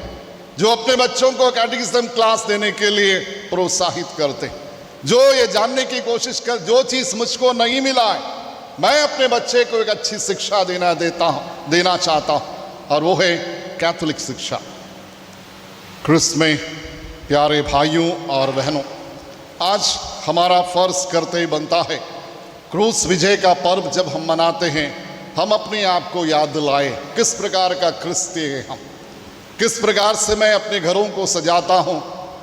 Speaker 3: जो अपने बच्चों को कैटेकिज्म क्लास देने के लिए प्रोत्साहित करते, जो ये जानने की कोशिश कर जो चीज़ मुझको नहीं मिला है मैं अपने बच्चे को एक अच्छी शिक्षा देना चाहता हूँ, और वो है कैथोलिक शिक्षा। क्रिस्त में प्यारे भाइयों और बहनों, आज हमारा फर्ज कर्तव्य बनता है क्रूस विजय का पर्व जब हम मनाते हैं, हम अपने आप को याद दिलाए किस प्रकार का क्रिस्ती है हम, किस प्रकार से मैं अपने घरों को सजाता हूँ,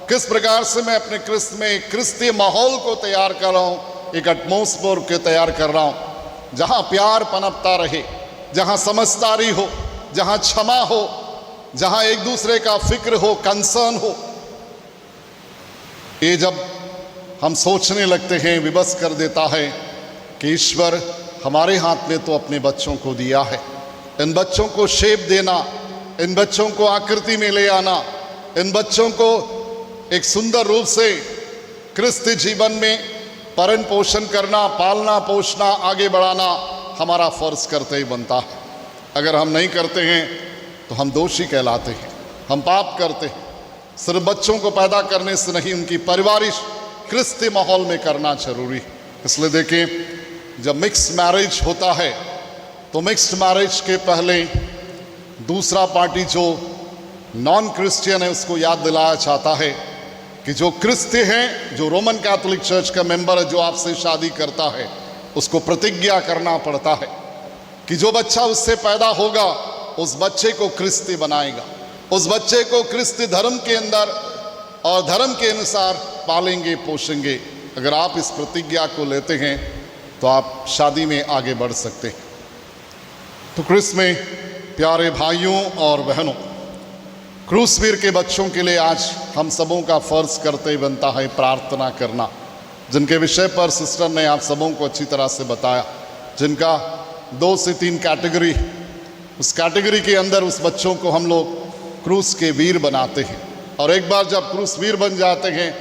Speaker 3: किस प्रकार से मैं अपने क्रिस्त में क्रिस्ती माहौल को तैयार कर रहा हूँ, एक एटमॉस्फेयर को तैयार कर रहा हूँ जहाँ प्यार पनपता रहे, जहाँ समझदारी हो, जहाँ क्षमा हो, जहाँ एक दूसरे का फिक्र हो, कंसर्न हो। ये जब हम सोचने लगते हैं, विवश कर देता है कि ईश्वर हमारे हाथ में तो अपने बच्चों को दिया है। इन बच्चों को शेप देना, इन बच्चों को आकृति में ले आना, इन बच्चों को एक सुंदर रूप से क्रिस्ती जीवन में पालन पोषण करना, पालना पोषना, आगे बढ़ाना हमारा फर्ज कर्तव्य बनता है। अगर हम नहीं करते हैं तो हम दोषी कहलाते हैं, हम पाप करते हैं। सिर्फ बच्चों को पैदा करने से नहीं, उनकी पारिवारिक क्रिस्ती माहौल में करना जरूरी है। इसलिए देखिए, जब मिक्स मैरिज होता है तो मिक्स्ड मैरिज के पहले दूसरा पार्टी जो नॉन क्रिश्चियन है उसको याद दिलाया जाता है कि जो क्रिस्ती हैं, जो रोमन कैथोलिक चर्च का मेंबर है, जो आपसे शादी करता है, उसको प्रतिज्ञा करना पड़ता है कि जो बच्चा उससे पैदा होगा उस बच्चे को क्रिस्ती बनाएगा, उस बच्चे को क्रिस्ती धर्म के अंदर और धर्म के अनुसार पालेंगे पोषेंगे। अगर आप इस प्रतिज्ञा को लेते हैं तो आप शादी में आगे बढ़ सकते हैं। तो क्रिस्त में प्यारे भाइयों और बहनों, क्रूसवीर के बच्चों के लिए आज हम सबों का फर्ज कर्तव्य बनता है प्रार्थना करना, जिनके विषय पर सिस्टर ने आप सबों को अच्छी तरह से बताया, जिनका 2 से 3 कैटेगरी, उस कैटेगरी के अंदर उस बच्चों को हम लोग क्रूस के वीर बनाते हैं। और एक बार जब क्रूस वीर बन जाते हैं,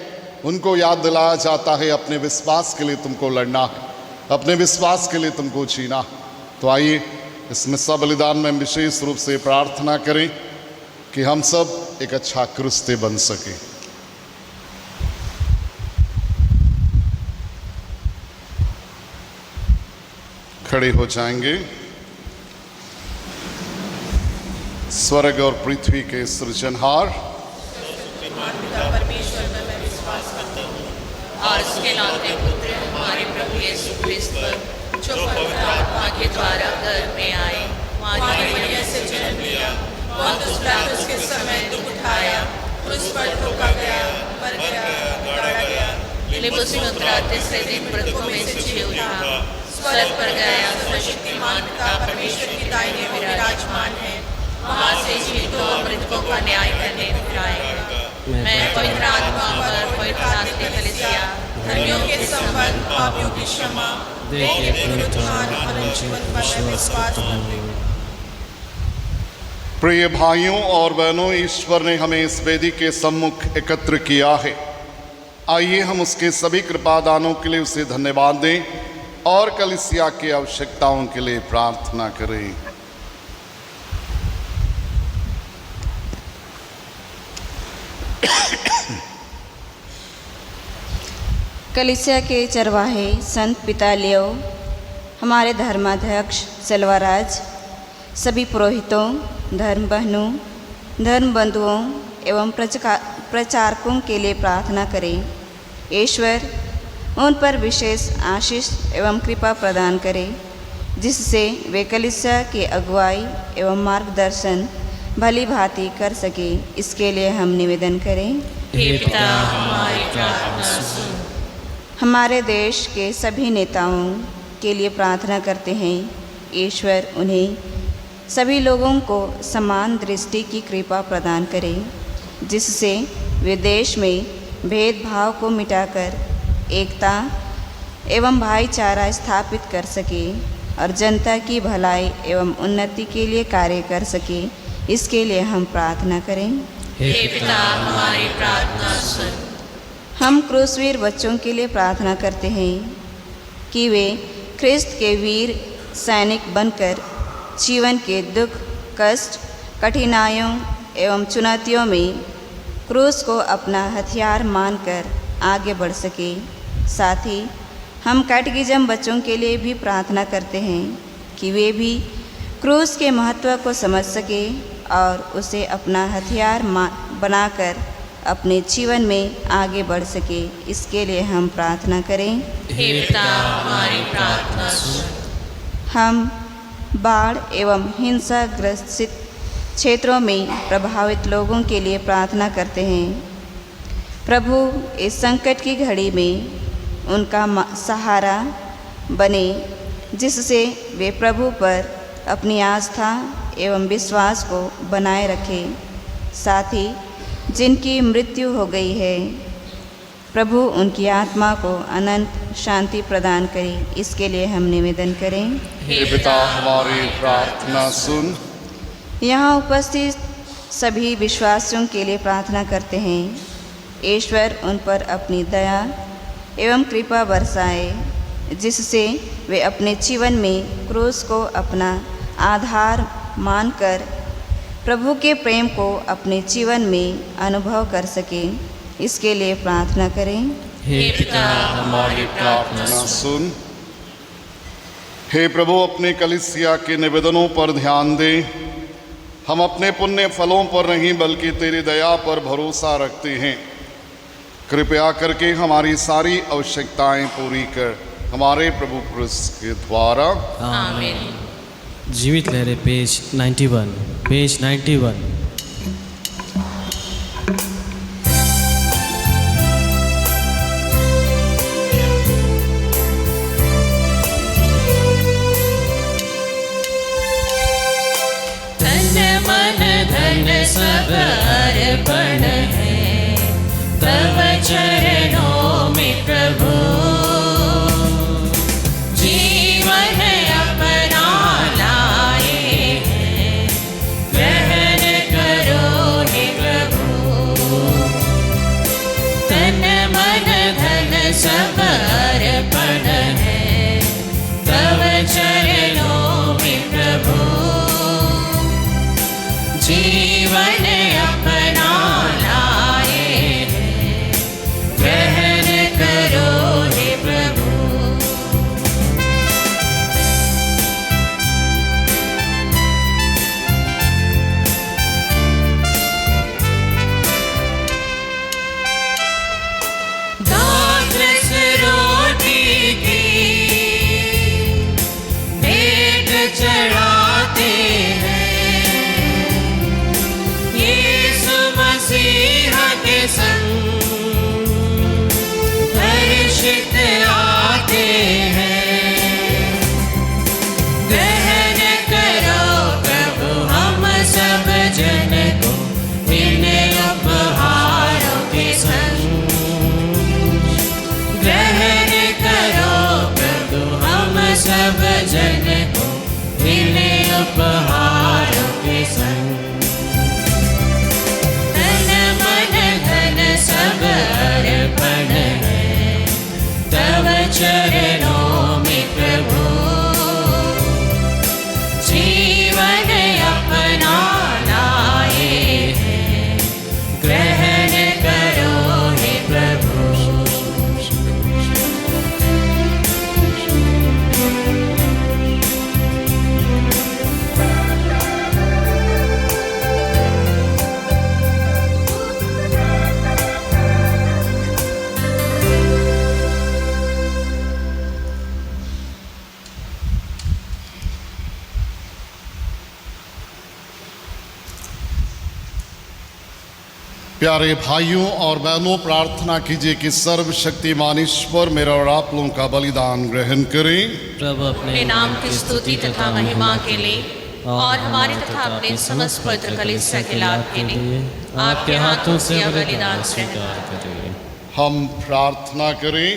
Speaker 3: उनको याद दिलाया जाता है अपने विश्वास के लिए तुमको लड़ना है, अपने विश्वास के लिए तुमको जीना है। तो आइए इस मिस्सा बलिदान में विशेष रूप से प्रार्थना करें कि हम सब एक अच्छा क्रिस्ती बन सके। खड़े हो जाएंगे। स्वर्ग और पृथ्वी के सृजनहार
Speaker 2: परमेश्वर में मैं विश्वास करता हूँ और उसके लाते पुत्र हमारे प्रभु यीशु क्रिस्त पर, जो पवित्र आत्मा के द्वारा गर्भ में आए, मारी मरियम से जन्म लिया, पौलुस पिलातुस के समय दुख उठाया, क्रूस पर ठोका गया, मर गया, गाड़ा गया, लिबुस में उतरा, तीसरे दिन मृतकों में से जी उठा, स्वर्ग पर गया, सर्वशक्तिमान पिता परमेश्वर की दाहिने में विराजमान है, वहाँ से जीवितों और मृतकों का न्याय करने फिर आएगा। मैं पवित्र आत्मा पर, पवित्र आत्मा कलीसिया, धर्मियों के संबंध, पापियों की क्षमा, देह के पुनरुत्थान और जीवन पर मैं विश्वास करती हूँ।
Speaker 3: प्रिय भाइयों और बहनों, ईश्वर ने हमें इस वेदी के सम्मुख एकत्र किया है। आइए हम उसके सभी कृपादानों के लिए उसे धन्यवाद दें और कलीसिया की आवश्यकताओं के लिए प्रार्थना करें।
Speaker 6: कलीसिया के चरवाहे संत पिता लियो, हमारे धर्माध्यक्ष सेल्वाराज, सभी पुरोहितों, धर्म बहनों, धर्म बंधुओं एवं प्रचारकों के लिए प्रार्थना करें। ईश्वर उन पर विशेष आशीष एवं कृपा प्रदान करे, जिससे वे कलीसिया की अगुवाई एवं मार्गदर्शन भली भांति कर सके। इसके लिए हम निवेदन करें।
Speaker 2: हे पिता, हमारी प्रार्थना सुन।
Speaker 6: हमारे देश के सभी नेताओं के लिए प्रार्थना करते हैं। ईश्वर उन्हें सभी लोगों को समान दृष्टि की कृपा प्रदान करें, जिससे वे देश में भेदभाव को मिटाकर एकता एवं भाईचारा स्थापित कर सके और जनता की भलाई एवं उन्नति के लिए कार्य कर सके। इसके लिए हम प्रार्थना करें।
Speaker 2: हे पिता, हमारी प्रार्थना सुन।
Speaker 6: हम क्रूसवीर बच्चों के लिए प्रार्थना करते हैं कि वे ख्रिस्त के वीर सैनिक बनकर जीवन के दुख, कष्ट, कठिनाइयों एवं चुनौतियों में क्रूस को अपना हथियार मानकर आगे बढ़ सके। साथ ही हम कैटेकिज्म बच्चों के लिए भी प्रार्थना करते हैं कि वे भी क्रूस के महत्व को समझ सके और उसे अपना हथियार बनाकर अपने जीवन में आगे बढ़ सके। इसके लिए हम प्रार्थना करें।
Speaker 2: हे पिता, हमारी प्रार्थना सुन।
Speaker 6: हम बाढ़ एवं हिंसाग्रस्त क्षेत्रों में प्रभावित लोगों के लिए प्रार्थना करते हैं। प्रभु इस संकट की घड़ी में उनका सहारा बने, जिससे वे प्रभु पर अपनी आस्था एवं विश्वास को बनाए रखें। साथ ही जिनकी मृत्यु हो गई है,
Speaker 7: प्रभु उनकी आत्मा को अनंत शांति प्रदान करे, इसके लिए हम निवेदन करें।
Speaker 3: हे पिता, हमारी प्रार्थना सुन।
Speaker 7: यहाँ उपस्थित सभी विश्वासियों के लिए प्रार्थना करते हैं। ईश्वर उन पर अपनी दया एवं कृपा बरसाए, जिससे वे अपने जीवन में क्रूस को अपना आधार मानकर प्रभु के प्रेम को अपने जीवन में अनुभव कर सके, इसके लिए प्रार्थना करें।
Speaker 1: हे पिता,
Speaker 3: हमारी प्रार्थना सुन। हे प्रभु, अपने कलीसिया के निवेदनों पर ध्यान दे। हम अपने पुण्य फलों पर नहीं बल्कि तेरी दया पर भरोसा रखते हैं। कृपया करके हमारी सारी आवश्यकताएं पूरी कर, हमारे प्रभु क्रिस्त के द्वारा।
Speaker 1: आमीन। जीवित लहरें पेज 91, पेज 91।
Speaker 4: तन मन धन सब अर्पण है तब चरणों में प्रभु, जीवन अपना लाए हैं, ग्रहण करो हे प्रभु। तन मन धन सब अर्पण है तब चरणों में प्रभु, जीवन अपना लाए हैं, ग्रहण करो हे प्रभु। दास रोटी की भेंट चढ़ाते हैं, यीशु मसीह के संग हर्षित आते हैं। ग्रहण करो प्रभु हम सब जन को इन उपहारों के संग, ग्रहण करो प्रभु हम सब जन को इन उपहारों के संग। तन मन धन सब अर्पण है तब चरणों में प्रभु, जीवन अपना लाए हैं, ग्रहण करो हे प्रभु।
Speaker 3: प्यारे भाइयों और बहनों, प्रार्थना कीजिए कि सर्वशक्तिमान ईश्वर मेरा और आप लोगों का बलिदान ग्रहण करें।
Speaker 1: प्रभु
Speaker 2: अपने नाम की स्तुति तथा महिमा के लिए और हमारे तथा अपने समस्त पवित्र कलीसिया के लाभ के लिए आपके हाथों से यह बलिदान स्वीकार
Speaker 1: करें।
Speaker 3: हम प्रार्थना करें।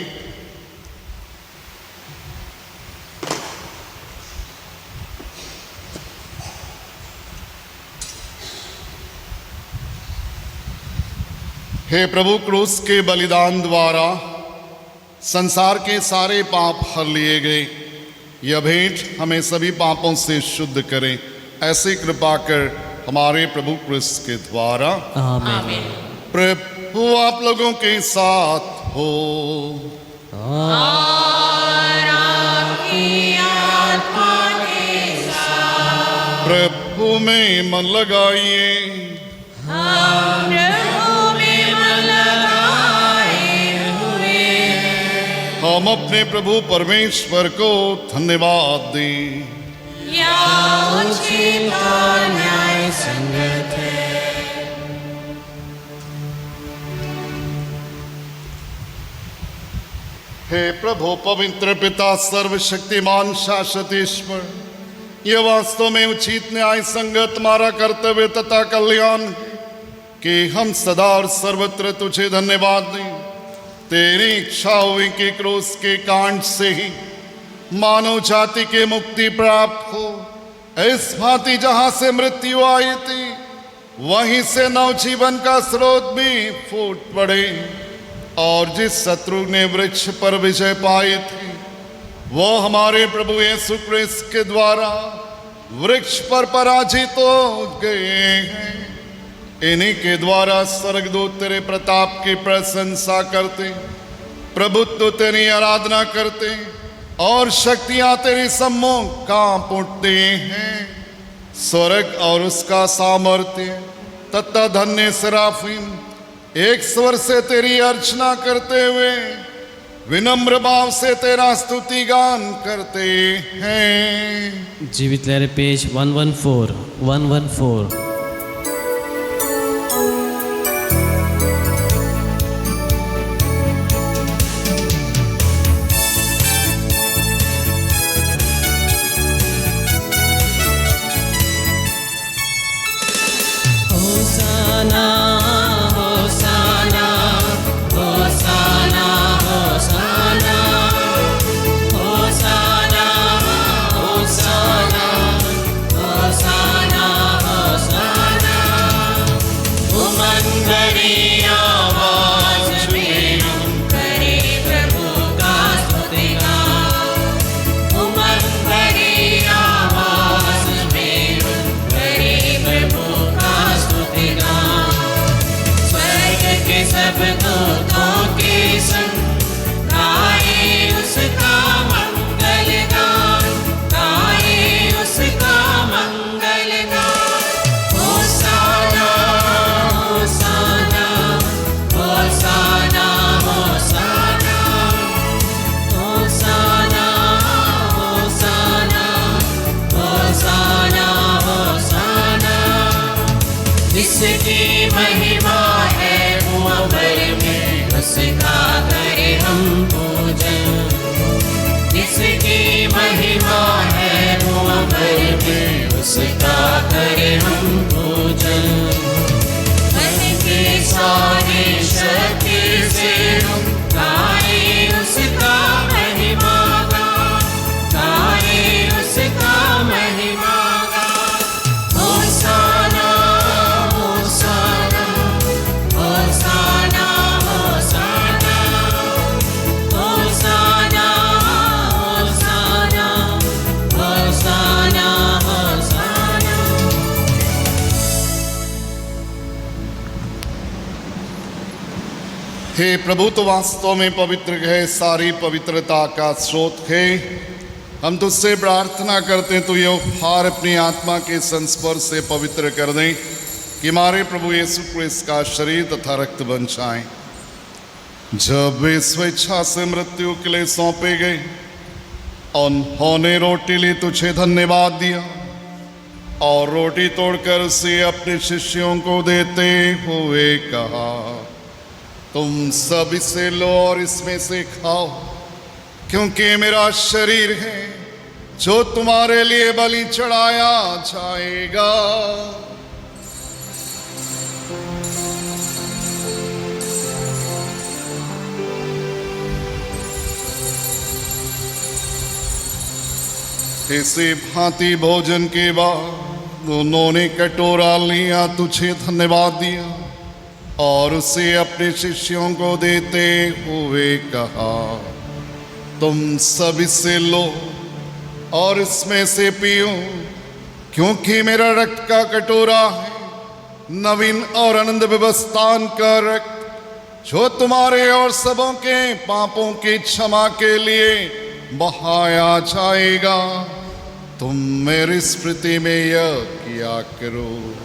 Speaker 3: हे प्रभु, क्रूस के बलिदान द्वारा संसार के सारे पाप हर लिए गए। यह भेंट हमें सभी पापों से शुद्ध करें, ऐसी कृपा कर हमारे प्रभु क्रिस्त के द्वारा।
Speaker 1: आमीन।
Speaker 3: प्रभु आप लोगों के साथ हो।
Speaker 4: और आपकी आत्मा के साथ।
Speaker 3: प्रभु में मन लगाइए।
Speaker 4: हम प्रभु में मन लगाए हुए हैं।
Speaker 3: हम अपने प्रभु परमेश्वर को धन्यवाद दें।
Speaker 4: यह उचित और न्याय संगत है।
Speaker 3: हे प्रभु पवित्र पिता सर्वशक्तिमान शाश्वत ईश्वर, यह वास्तव में उचित न्याय संगत हमारा कर्तव्य तथा कल्याण कि हम सदा और सर्वत्र तुझे धन्यवाद दें। तेरी इच्छा हुई कि क्रूस के कांड से ही मानव जाति की मुक्ति प्राप्त हो। इस भांति जहां से मृत्यु आई थी, वहीं से नवजीवन का स्रोत भी फूट पड़े, और जिस शत्रु ने वृक्ष पर विजय पाई थी, वो हमारे प्रभु यीशु क्रिस्त के द्वारा वृक्ष पर पराजित हो गए हैं। इन्हीं के द्वारा स्वर्गदूत तेरे प्रताप की प्रशंसा करते, प्रभुत्व तेरी आराधना करते, और शक्तियां तेरे सम्मुख कांप उठते हैं। स्वर्ग और उसका सामर्थ्य तथा धन्य सराफीम एक स्वर से तेरी अर्चना करते हुए विनम्र भाव से तेरा स्तुति गान करते हैं।
Speaker 1: जीवित लहर पेज 114।
Speaker 4: जिसकी महिमा है मुअव्वल में, उसका करें हम पूजन। जिसकी महिमा है मुअव्वल में, उसका करें हम पूजन। मन के सारे शक्ति से हम गाएं उसका महिमा गान, गाएं उसका महिमा गान। होसाना
Speaker 3: हे प्रभु, तो वास्तव में पवित्र है, सारी पवित्रता का स्रोत है। हम तुझसे प्रार्थना करते हैं, तो ये उपहार अपनी आत्मा के संस्पर्श से पवित्र कर दें, कि हमारे प्रभु यीशु क्रिस्त का शरीर तथा रक्त बन जाए। जब वे स्वेच्छा से मृत्यु के लिए सौंपे गए, उन्होंने रोटी ली, तुझे धन्यवाद दिया और रोटी तोड़कर उसे अपने शिष्यों को देते हुए कहा, तुम सब इसे लो और इसमें से खाओ, क्योंकि मेरा शरीर है जो तुम्हारे लिए बलि चढ़ाया जाएगा। इसी भांति भोजन के बाद उन्होंने कटोरा लिया, तुझे धन्यवाद दिया और उसे अपने शिष्यों को देते हुए कहा, तुम सब इससे लो और इसमें से पियो, क्योंकि मेरा रक्त का कटोरा है, नवीन और आनंद व्यवस्थान का रक्त, जो तुम्हारे और सबों के पापों की क्षमा के लिए बहाया जाएगा। तुम मेरी स्मृति में यह किया करो।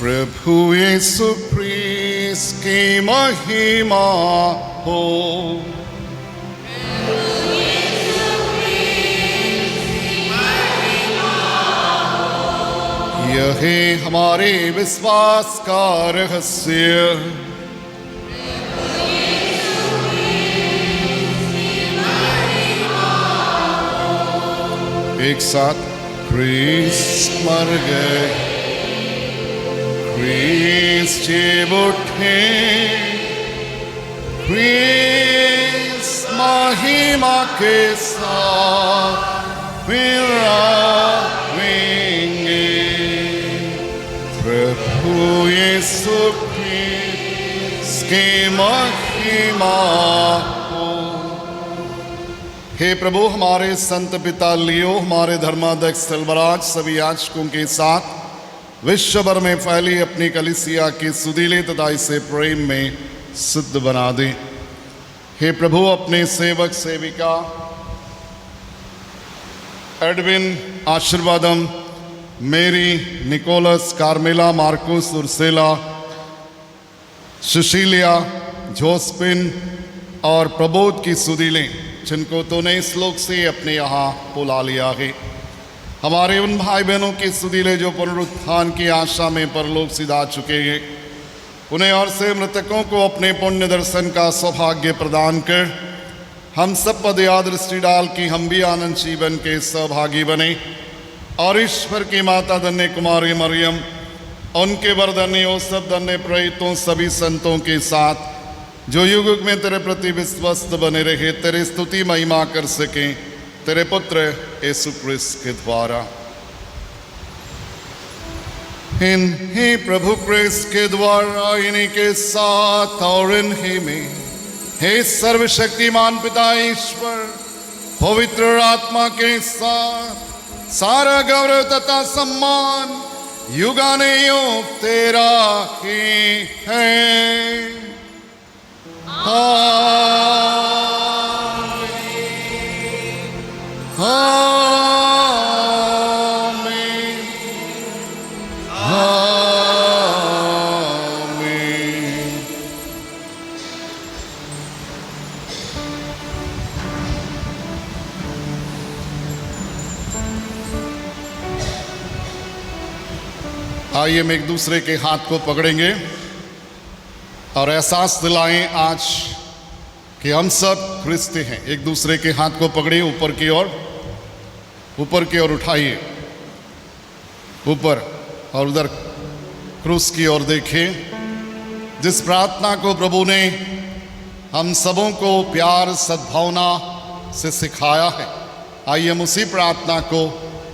Speaker 3: प्रभु यीशु क्रिस्त की महिमा हो। यह है हमारे विश्वास का रहस्य। एक साथ। ख्रीस्त मर गए, ख्रीस्त जी उठे, ख्रीस्त महिमा के साथ फिर आएंगे। प्रभु यीशु ख्रीस्त की महिमा हो। हे प्रभु, हमारे संत पिता लियो, हमारे धर्माध्यक्ष सेल्वराज सभी याजकों के साथ विश्व भर में फैली अपनी कलीसिया की सुधीले तथा इसे प्रेम में सिद्ध बना दे। हे प्रभु, अपने सेवक सेविका एडविन, आशीर्वादम, मेरी, निकोलस, कार्मेला, मार्कुस, उर्सेला, सुशीलिया, जोस्पिन और प्रबोध की सुधीले, जिनको तूने इस लोक से अपने यहाँ बुला लिया है, हमारे उन भाई बहनों की सुधीले जो पुनरुत्थान की आशा में परलोक सिधा चुके हैं, उन्हें और से मृतकों को अपने पुण्य दर्शन का सौभाग्य प्रदान कर हम सब पर दया दृष्टि डाल कि हम भी आनंद जीवन के सहभागी बने और ईश्वर की माता धन्य कुमारी मरियम, उनके वरधन्य योसेफ, धन्य प्रेरितों, सभी संतों के साथ जो युग युग में तेरे प्रति विश्वस्त बने रहे, तेरी स्तुति महिमा कर सकें तेरे पुत्र यीशु क्रिस्त के द्वारा। इन्हीं प्रभु क्रिस्त के द्वारा, इन्हीं के साथ और इन्हीं में, हे सर्वशक्तिमान पिता ईश्वर, पवित्र आत्मा के साथ सारा गौरव तथा सम्मान युगानुयुग तेरा ही है। आमीन, आमीन। आइए हम एक दूसरे के हाथ को पकड़ेंगे और एहसास दिलाएं आज कि हम सब क्रिस्ती हैं। एक दूसरे के हाथ को पकड़िए, ऊपर की ओर, ऊपर की ओर उठाइए, ऊपर, और उधर क्रूस की ओर देखिए। जिस प्रार्थना को प्रभु ने हम सबों को प्यार सद्भावना से सिखाया है, आइए हम उसी प्रार्थना को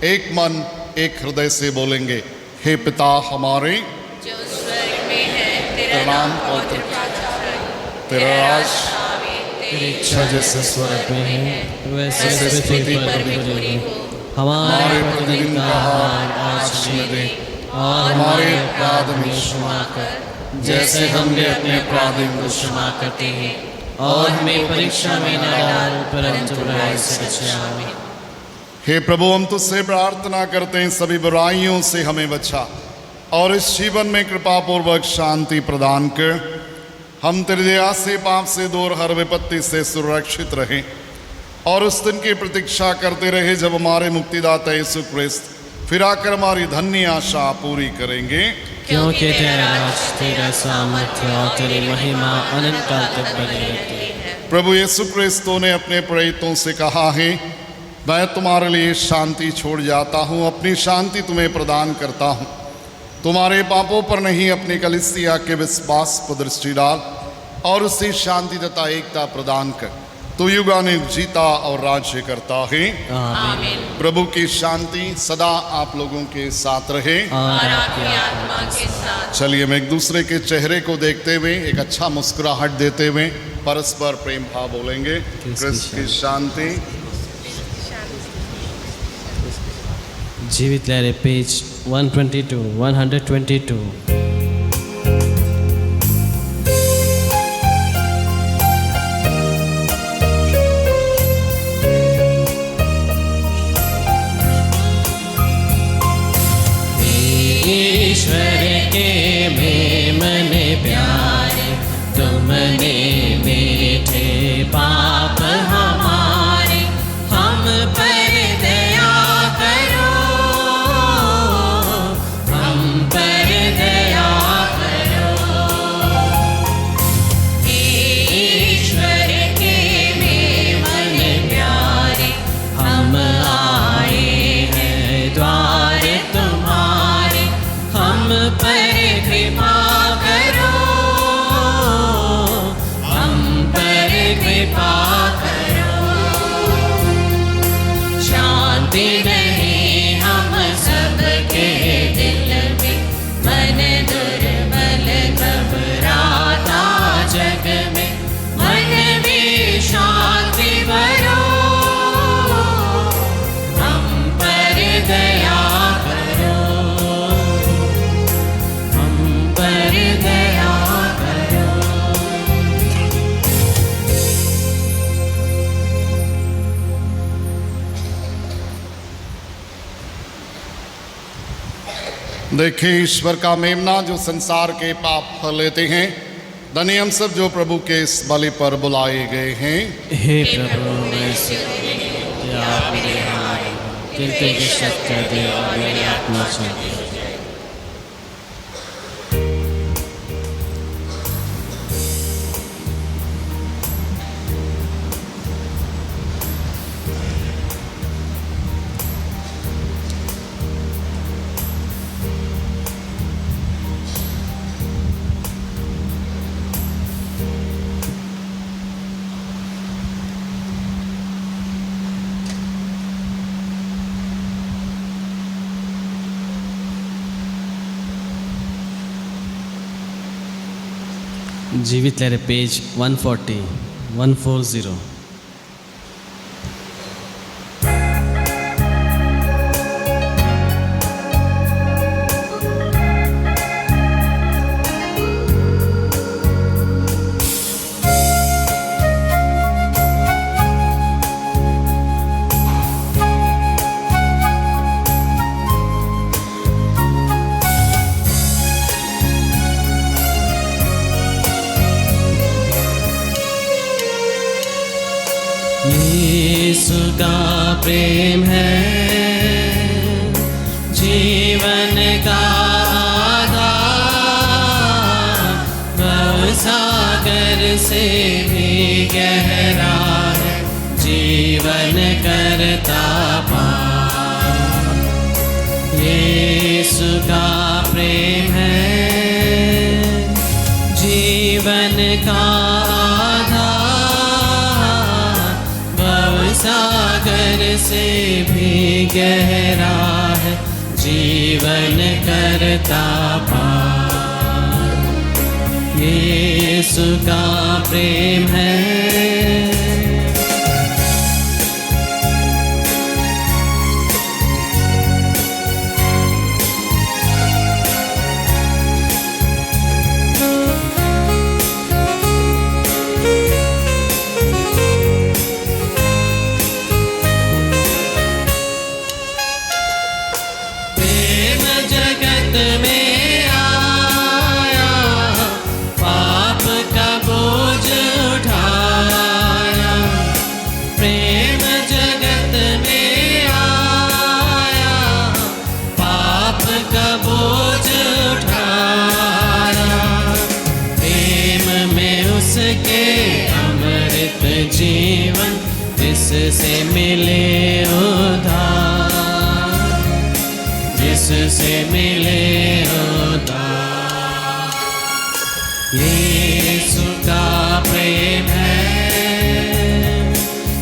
Speaker 3: एक मन एक हृदय से बोलेंगे। हे पिता हमारे
Speaker 2: जो स्वर्ग में है,
Speaker 3: तेरा नाम पवित्र, तेरा राज,
Speaker 1: तेरी इच्छा जैसे स्वर्ग में है वैसे पृथ्वी पर भी पूरी हो। हमारे प्रतिदिन का आहार आज हमें दे, और हमारे अपराध में क्षमा कर जैसे हम भी अपने अपराधियों को क्षमा करते हैं, और हमें परीक्षा में न डाल परंतु बुराई से बचा।
Speaker 3: हे प्रभु, हम तुझसे प्रार्थना करते हैं सभी बुराइयों से हमें बचा और इस जीवन में कृपा पूर्वक शांति प्रदान कर हम तेरी दया से, पाप से दूर, हर विपत्ति से सुरक्षित रहें और उस दिन की प्रतीक्षा करते रहे जब हमारे मुक्तिदाता यीशु क्रिस्त फिर आकर हमारी धन्य आशा पूरी करेंगे।
Speaker 1: क्योंकि तेरा राज, तेरा सामर्थ्य और तेरी महिमा अनंत काल तक बनी रहती है।
Speaker 3: प्रभु यीशु क्रिस्त ने अपने प्रेरितों से कहा है, मैं तुम्हारे लिए शांति छोड़ जाता हूँ, अपनी शांति तुम्हें प्रदान करता हूँ। तुम्हारे पापों पर नहीं, अपनी कलीसिया के विश्वास पर दृष्टि डाल और उसी शांति तथा एकता प्रदान कर। तू युगानुयुग जीता और राज्य करता है।
Speaker 1: आमीन।
Speaker 3: प्रभु की शांति सदा आप लोगों के साथ रहे
Speaker 1: और आपकी आत्मा के साथ।
Speaker 3: चलिए हम एक दूसरे के चेहरे को देखते हुए एक अच्छा मुस्कुराहट देते हुए परस्पर प्रेम भाव बोलेंगे। क्रिस्त की शांति।
Speaker 1: जीवित लहरें, पेज 122, 122। ईश्वर के मेमन प्यारे, तुमने मीठे पाप हमारे हम पर दया करो, हम पर दया
Speaker 4: करो। शांति रहे हम सबके दिल में, मन दुर्बल घबराता जग में, मन में शांति भरो। हम पर दया करो, हम पर दया करो।
Speaker 3: देखिए ईश्वर का मेमना जो संसार के पाप हर लेते हैं। धन्य हम सब जो प्रभु के इस बलि पर बुलाए गए हैं।
Speaker 1: हे प्रभु, मैं सिद्ध कि आप मेरे यहाँ कीर्तन की शक्ति कर दे और मेरी आत्मा शांति हो जाए। जीवित लहरें पेज 140। यीशु का प्रेम है जीवन का आधार, भवसागर से भी गहरा है जीवन करता पार। यीशु का प्रेम है जीवन का सागर से भी गहरा है जीवन करता पार। यीशु का प्रेम है। जीवन जिससे मिले उद्धार, जिससे मिले उद्धार। यीशु का प्रेम है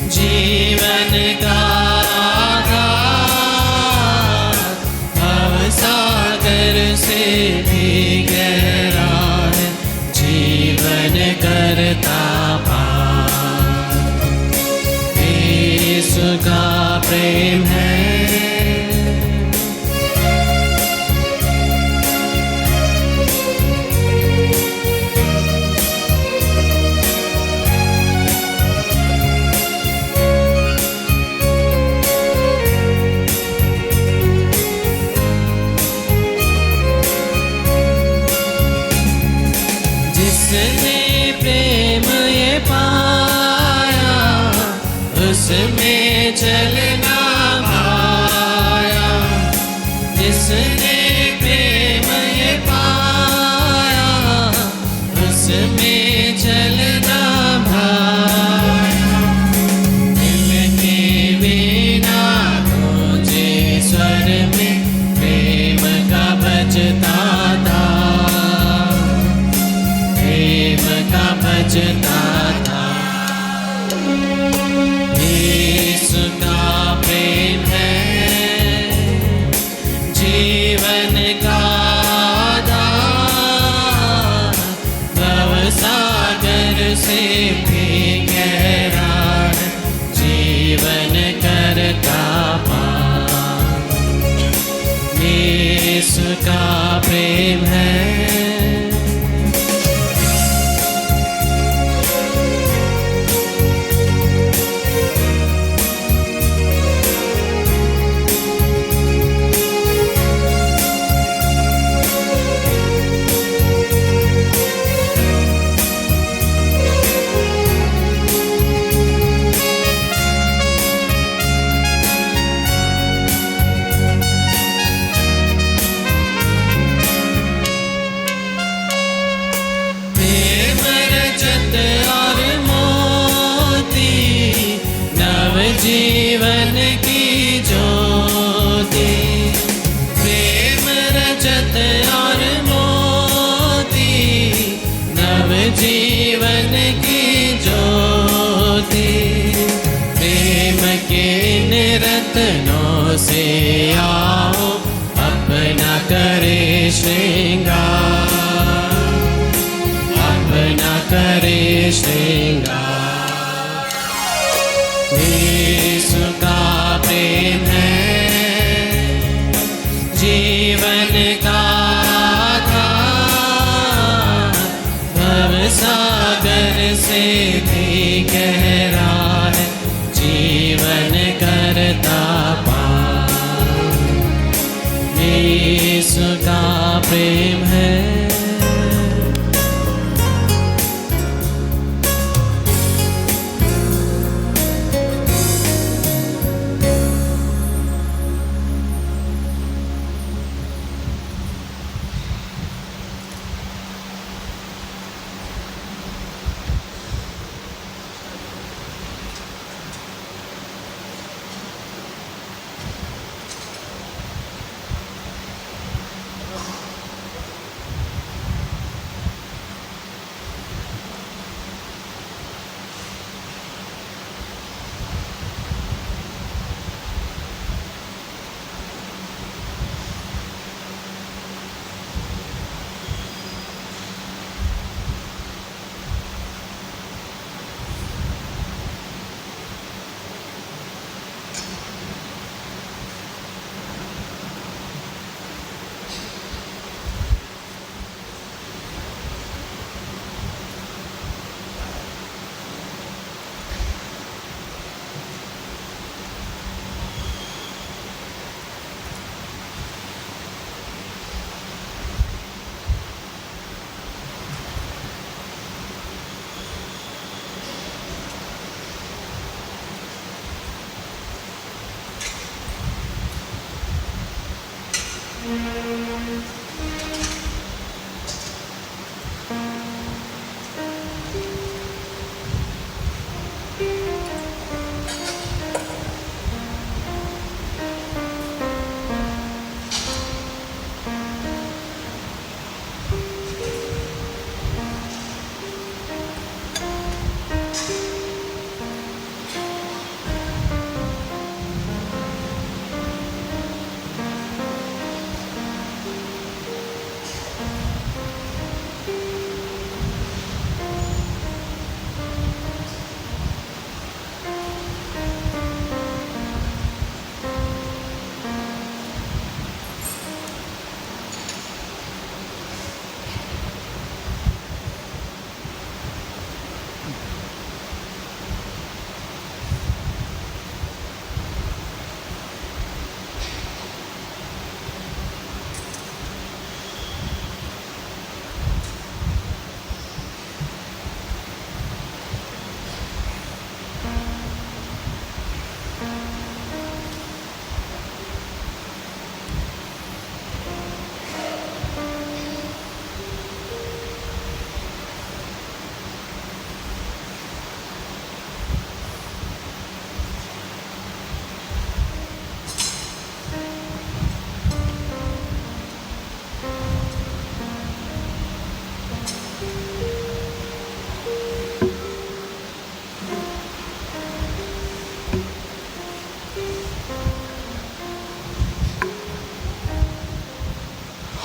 Speaker 1: जीवन का आधार, भवसागर से भी गहरा है जीवन करता यीशु का प्रेम है। जिसने प्रेम ये पाया उसमें चलना भाया, जिसने प्रेम ये पाया उसमें चलना भाया। दिल के बिना मुझे स्वर में प्रेम का बजता था, प्रेम का बजता था। का प्रेम है। जीवन की ज्योति, प्रेम रजत और मोती, नव जीवन की ज्योति। प्रेम के इन रत्नों से आओ, अपना करे श्रृंगार, अपना करे श्रृंगार। यीशु का प्रेम है जीवन का आधार, भवसागर से भी गहरा है जीवन करता पार। यीशु का प्रेम है।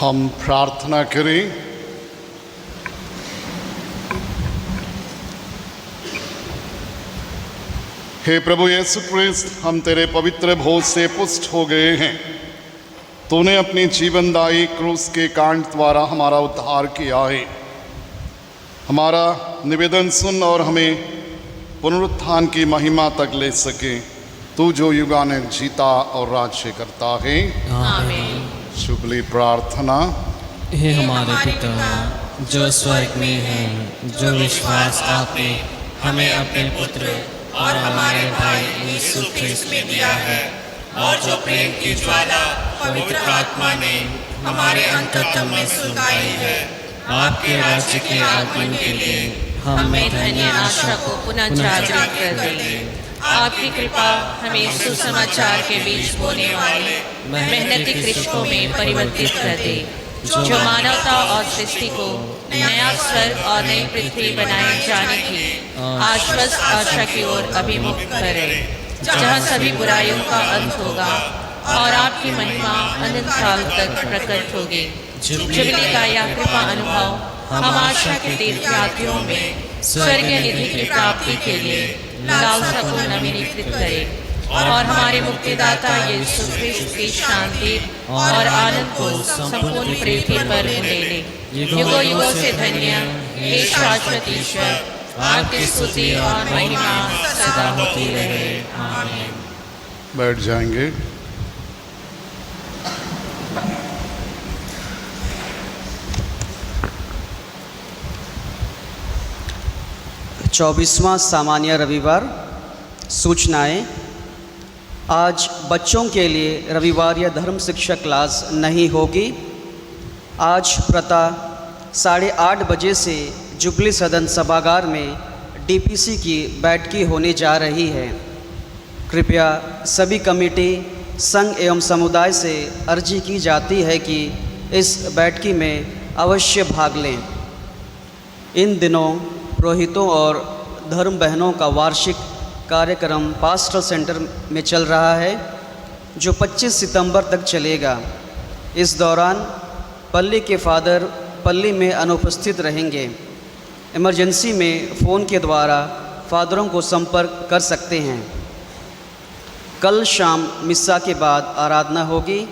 Speaker 3: हम प्रार्थना करें। हे प्रभु यीशु क्रिस्त, हम तेरे पवित्र भोज से पुष्ट हो गए हैं। तूने अपनी जीवनदायी क्रूस के कांड द्वारा हमारा उद्धार किया है। हमारा निवेदन सुन और हमें पुनरुत्थान की महिमा तक ले सके। तू जो युगानुग जीता और राज्य करता है।
Speaker 1: आमीन।
Speaker 3: शुभली प्रार्थना।
Speaker 1: हे हमारे पिता जो स्वर्ग में है, जो विश्वास आपने हमें अपने पुत्र और हमारे भाई यीशु ख्रिस्त में दिया है, और जो प्रेम की ज्वाला पवित्र आत्मा ने हमारे अंतरतम में सुलगाई है, आपके राज्य के आगमन के लिए
Speaker 2: हमें धन्य आशा को पुनः जागृत कर दे। आपकी कृपा हमें सुसमाचार के बीच बोने वाले मेहनती कृषकों में परिवर्तित कर दे, जो मानवता और सृष्टि को नया स्वर्ग और नई पृथ्वी बनाए जाने की आश्वस्त आशा की ओर अभिमुख करे, जहाँ सभी बुराइयों का अंत होगा और आपकी महिमा अनंत काल तक प्रकट होगी। जुबली का यह कृपा अनुभव हम आशा के तीर्थयात्रियों में स्वर्गीय निधि की प्राप्ति के लिए लालसा को नवीनीकृत करे, और हमारे मुक्तिदाता यीशु ख्रिस्त की शांति और आनंद को संपूर्ण पृथ्वी पर ले ले। युगों युगों से धन्य हे शाश्वत ईश्वर, आपकी स्तुति और महिमा सदा होती रहे। आमीन।
Speaker 3: बैठ जाएंगे।
Speaker 8: चौबीसवां सामान्य रविवार। सूचनाएं। आज बच्चों के लिए रविवार या धर्म शिक्षा क्लास नहीं होगी। आज प्रातः 8:30 बजे से जुबली सदन सभागार में डीपीसी की बैठकी होने जा रही है। कृपया सभी कमेटी, संघ एवं समुदाय से अर्जी की जाती है कि इस बैठकी में अवश्य भाग लें। इन दिनों पुरोहितों और धर्म बहनों का वार्षिक कार्यक्रम पास्टल सेंटर में चल रहा है, जो 25 सितंबर तक चलेगा। इस दौरान पल्ली के फादर पल्ली में अनुपस्थित रहेंगे। इमरजेंसी में फ़ोन के द्वारा फादरों को संपर्क कर सकते हैं। कल शाम मिस्सा के बाद आराधना होगी।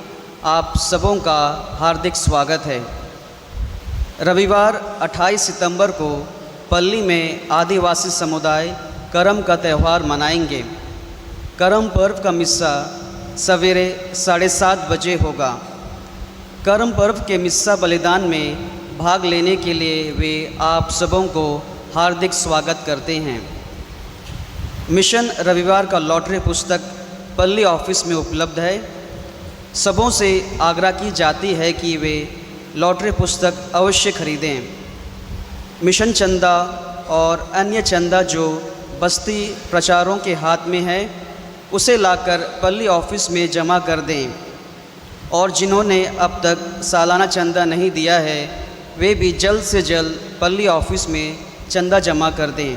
Speaker 8: आप सबों का हार्दिक स्वागत है। रविवार 28 सितंबर को पल्ली में आदिवासी समुदाय करम का त्यौहार मनाएंगे। करम पर्व का मिस्सा सवेरे 7:30 बजे होगा। करम पर्व के मिस्सा बलिदान में भाग लेने के लिए वे आप सबों को हार्दिक स्वागत करते हैं। मिशन रविवार का लॉटरी पुस्तक पल्ली ऑफिस में उपलब्ध है। सबों से आग्रह की जाती है कि वे लॉटरी पुस्तक अवश्य खरीदें। मिशन चंदा और अन्य चंदा जो बस्ती प्रचारों के हाथ में है, उसे लाकर पल्ली ऑफिस में जमा कर दें। और जिन्होंने अब तक सालाना चंदा नहीं दिया है, वे भी जल्द से जल्द पल्ली ऑफिस में चंदा जमा कर दें।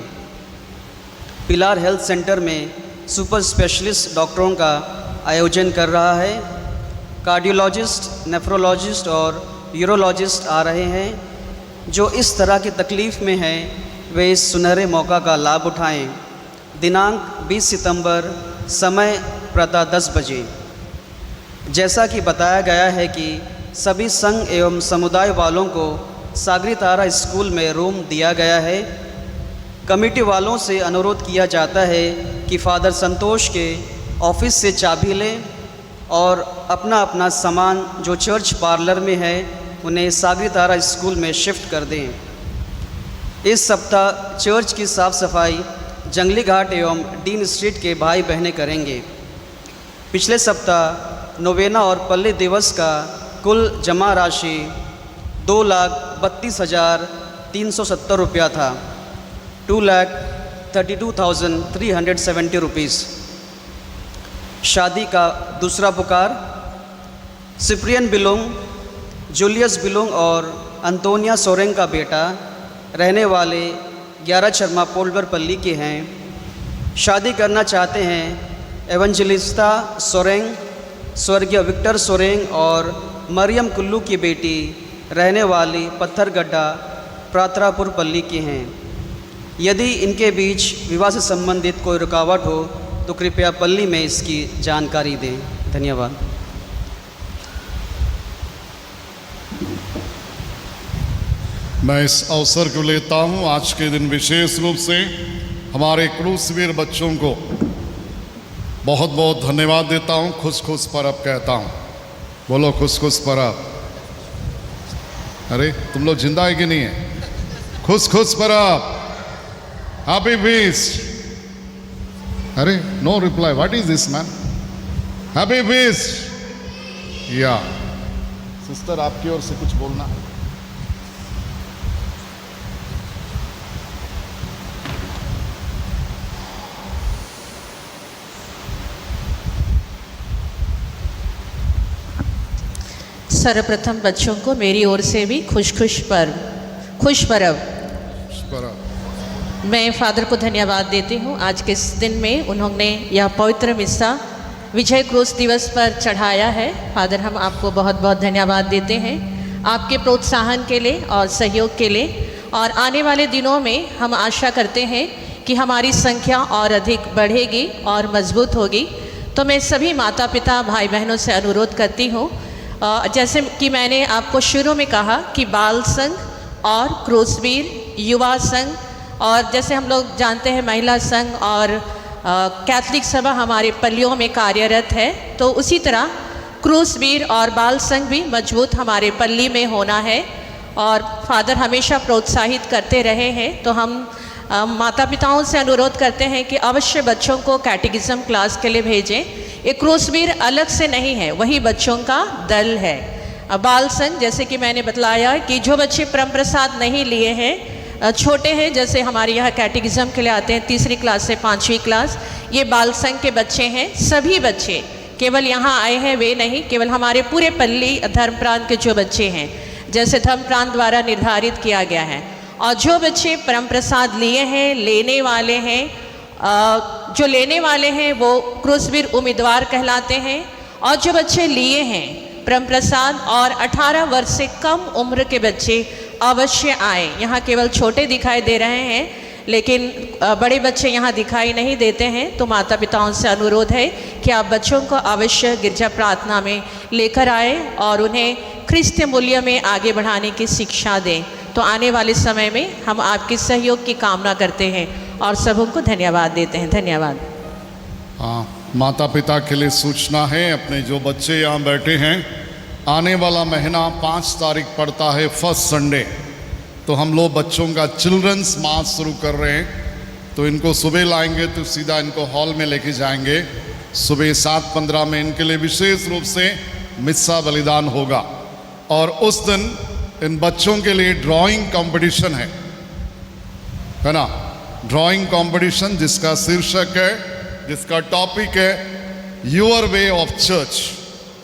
Speaker 8: पिलार हेल्थ सेंटर में सुपर स्पेशलिस्ट डॉक्टरों का आयोजन कर रहा है। कार्डियोलॉजिस्ट, नेफ्रोलॉजिस्ट और यूरोलॉजिस्ट आ रहे हैं। जो इस तरह की तकलीफ़ में हैं, वे इस सुनहरे मौका का लाभ उठाएं। दिनांक 20 सितंबर, समय प्रातः 10 बजे। जैसा कि बताया गया है कि सभी संघ एवं समुदाय वालों को सागरी तारा स्कूल में रूम दिया गया है। कमेटी वालों से अनुरोध किया जाता है कि फादर संतोष के ऑफिस से चाबी लें और अपना अपना सामान जो चर्च पार्लर में है, उन्हें सागरी तारा स्कूल में शिफ्ट कर दें। इस सप्ताह चर्च की साफ़ सफाई जंगली घाट एवं डीन स्ट्रीट के भाई बहनें करेंगे। पिछले सप्ताह नोवेना और पल्ली दिवस का कुल जमा राशि 2,32,370 रुपया था। 2,32,370 रुपीज़। शादी का दूसरा पुकार। सिप्रियन बिलोंग, जूलियस बिलोंग और अंतोनिया सोरेंग का बेटा, रहने वाले 11 शर्मा पोल्वर पल्ली के हैं। शादी करना चाहते हैं एवेंजलिस्ता सोरेंग, स्वर्गीय विक्टर सोरेंग और मरियम कुल्लू की बेटी, रहने वाली पत्थरगड्ढा प्रातरापुर पल्ली के हैं। यदि इनके बीच विवाह से संबंधित कोई रुकावट हो तो कृपया पल्ली में इसकी जानकारी दें। धन्यवाद।
Speaker 3: मैं इस अवसर को लेता हूँ आज के दिन विशेष रूप से हमारे क्रूसवीर बच्चों को बहुत बहुत धन्यवाद देता हूँ। खुश खुश परब कहता हूँ। बोलो खुश खुश परब। अरे तुम लोग जिंदा है कि नहीं है? खुश खुश परब, हैप्पी फीस्ट। अरे no reply, what is this man? Happy feast. या सिस्टर आपकी ओर से कुछ बोलना है?
Speaker 2: सर्वप्रथम बच्चों को मेरी ओर से भी खुश परब। मैं फादर को धन्यवाद देती हूँ। आज के इस दिन में उन्होंने यह पवित्र मिस्सा विजय क्रूस दिवस पर चढ़ाया है। फादर हम आपको बहुत बहुत धन्यवाद देते हैं आपके प्रोत्साहन के लिए और सहयोग के लिए। और आने वाले दिनों में हम आशा करते हैं कि हमारी संख्या और अधिक बढ़ेगी और मजबूत होगी। तो मैं सभी माता पिता भाई बहनों से अनुरोध करती हूँ, जैसे कि मैंने आपको शुरू में कहा कि बाल संघ और क्रूसवीर युवा संघ और जैसे हम लोग जानते हैं महिला संघ और कैथलिक सभा हमारे पल्लियों में कार्यरत है, तो उसी तरह क्रूसवीर और बाल संघ भी मजबूत हमारे पल्ली में होना है। और फादर हमेशा प्रोत्साहित करते रहे हैं। तो हम माता पिताओं से अनुरोध करते हैं कि अवश्य बच्चों को कैटेकिज्म क्लास के लिए भेजें। एक क्रूसवीर अलग से नहीं है, वही बच्चों का दल है। बाल संघ जैसे कि मैंने बतलाया कि जो बच्चे परम प्रसाद नहीं लिए हैं, छोटे हैं, जैसे हमारे यहाँ कैटेकिज्म के लिए आते हैं 3री क्लास से 5वीं क्लास, ये बाल संघ के बच्चे हैं। सभी बच्चे केवल यहाँ आए हैं वे नहीं, केवल हमारे पूरे पल्ली धर्म प्रांत के जो बच्चे हैं, जैसे धर्म प्रांत द्वारा निर्धारित किया गया है। और जो बच्चे परम प्रसाद लिए हैं, लेने वाले हैं, जो लेने वाले हैं वो क्रूसवीर उम्मीदवार कहलाते हैं। और जो बच्चे लिए हैं परम प्रसाद और 18 वर्ष से कम उम्र के बच्चे अवश्य आए। यहाँ केवल छोटे दिखाई दे रहे हैं, लेकिन बड़े बच्चे यहाँ दिखाई नहीं देते हैं। तो माता पिताओं से अनुरोध है कि आप बच्चों को अवश्य गिरजा प्रार्थना में लेकर आए और उन्हें ख्रिस्तीय मूल्य में आगे बढ़ाने की शिक्षा दें। तो आने वाले समय में हम आपके सहयोग की कामना करते हैं और सबों को धन्यवाद देते हैं। धन्यवाद।
Speaker 3: हाँ, माता पिता के लिए सूचना है, अपने जो बच्चे यहाँ बैठे हैं, आने वाला महीना 5 तारीख पड़ता है फर्स्ट संडे, तो हम लोग बच्चों का चिल्ड्रंस मास शुरू कर रहे हैं। तो इनको सुबह लाएंगे तो सीधा इनको हॉल में लेके जाएंगे। सुबह 7:15 में इनके लिए विशेष रूप से मिस्सा बलिदान होगा। और उस दिन इन बच्चों के लिए ड्राइंग कंपटीशन है ना, ड्राइंग कंपटीशन जिसका शीर्षक है, जिसका टॉपिक है योर वे ऑफ चर्च।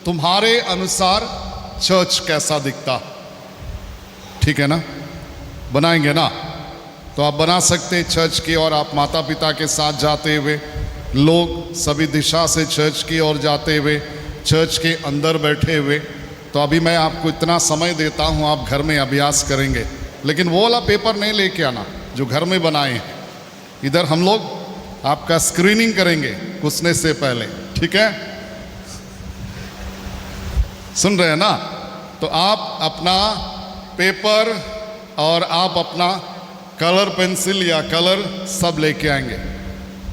Speaker 3: तुम्हारे अनुसार चर्च कैसा दिखता, ठीक है ना? बनाएंगे ना? तो आप बना सकते हैं चर्च की ओर। आप माता पिता के साथ जाते हुए, लोग सभी दिशा से चर्च की ओर जाते हुए, चर्च के अंदर बैठे हुए। तो अभी मैं आपको इतना समय देता हूँ, आप घर में अभ्यास करेंगे, लेकिन वो वाला पेपर नहीं लेके आना जो घर में बनाए हैं। इधर हम लोग आपका स्क्रीनिंग करेंगे घुसने से पहले, ठीक है? सुन रहे हैं ना? तो आप अपना पेपर और आप अपना कलर पेंसिल या कलर सब लेके आएंगे।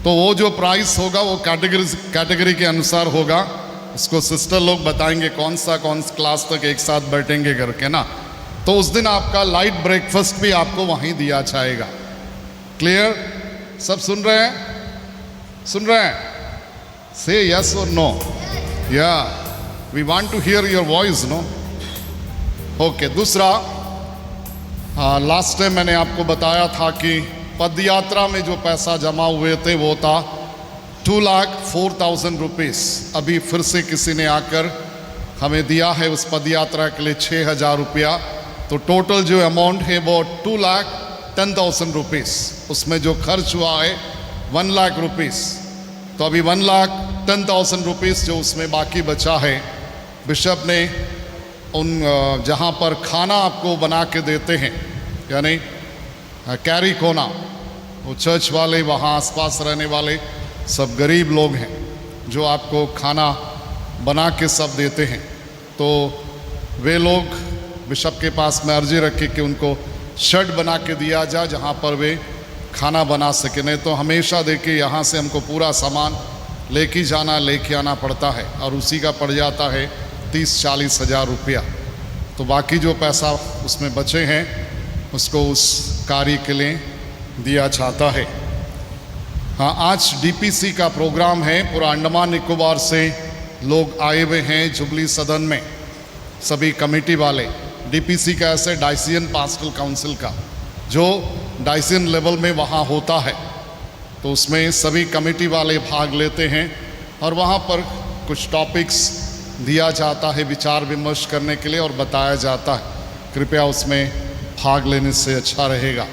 Speaker 3: तो वो जो प्राइस होगा वो कैटेगरी के अनुसार होगा। इसको सिस्टर लोग बताएंगे कौन सा क्लास तक एक साथ बैठेंगे करके ना। तो उस दिन आपका लाइट ब्रेकफास्ट भी आपको वहीं दिया जाएगा। क्लियर? सब सुन रहे हैं? सुन रहे हैं? से यस और नो? या we want to hear your voice, no? Okay. दूसरा, लास्ट टाइम मैंने आपको बताया था कि पद यात्रा में जो पैसा जमा हुए थे वो था 2,04,000 रुपीज़। अभी फिर से किसी ने आकर हमें दिया है उस पद यात्रा के लिए 6,000 रुपया। तो टोटल जो अमाउंट है वो 2,10,000 रुपीज़। उसमें जो खर्च हुआ है 1 लाख रुपीज़। तो अभी 1,10,000 रुपीज़ जो उसमें बाकी बचा है, बिशप ने उन जहाँ पर खाना आपको बना के देते हैं, यानी कैरी कोना, वो चर्च वाले, वहाँ आसपास रहने वाले सब गरीब लोग हैं जो आपको खाना बना के सब देते हैं। तो वे लोग बिशप के पास में अर्जी रखी कि उनको शेड बना के दिया जाए जहाँ पर वे खाना बना सके। नहीं तो हमेशा देखिए यहाँ से हमको पूरा सामान लेके आना पड़ता है और उसी का पड़ जाता है 30-40 हज़ार रुपया। तो बाकी जो पैसा उसमें बचे हैं उसको उस कार्य के लिए दिया जाता है। हाँ, आज डीपीसी का प्रोग्राम है। पूरा अंडमान निकोबार से लोग आए हुए हैं जुबली सदन में, सभी कमेटी वाले। डीपीसी का ऐसे डायसियन पास्टल काउंसिल का जो डायसियन लेवल में वहाँ होता है, तो उसमें सभी कमेटी वाले भाग लेते हैं और वहाँ पर कुछ टॉपिक्स दिया जाता है विचार विमर्श करने के लिए और बताया जाता है। कृपया उसमें भाग लेने से अच्छा रहेगा।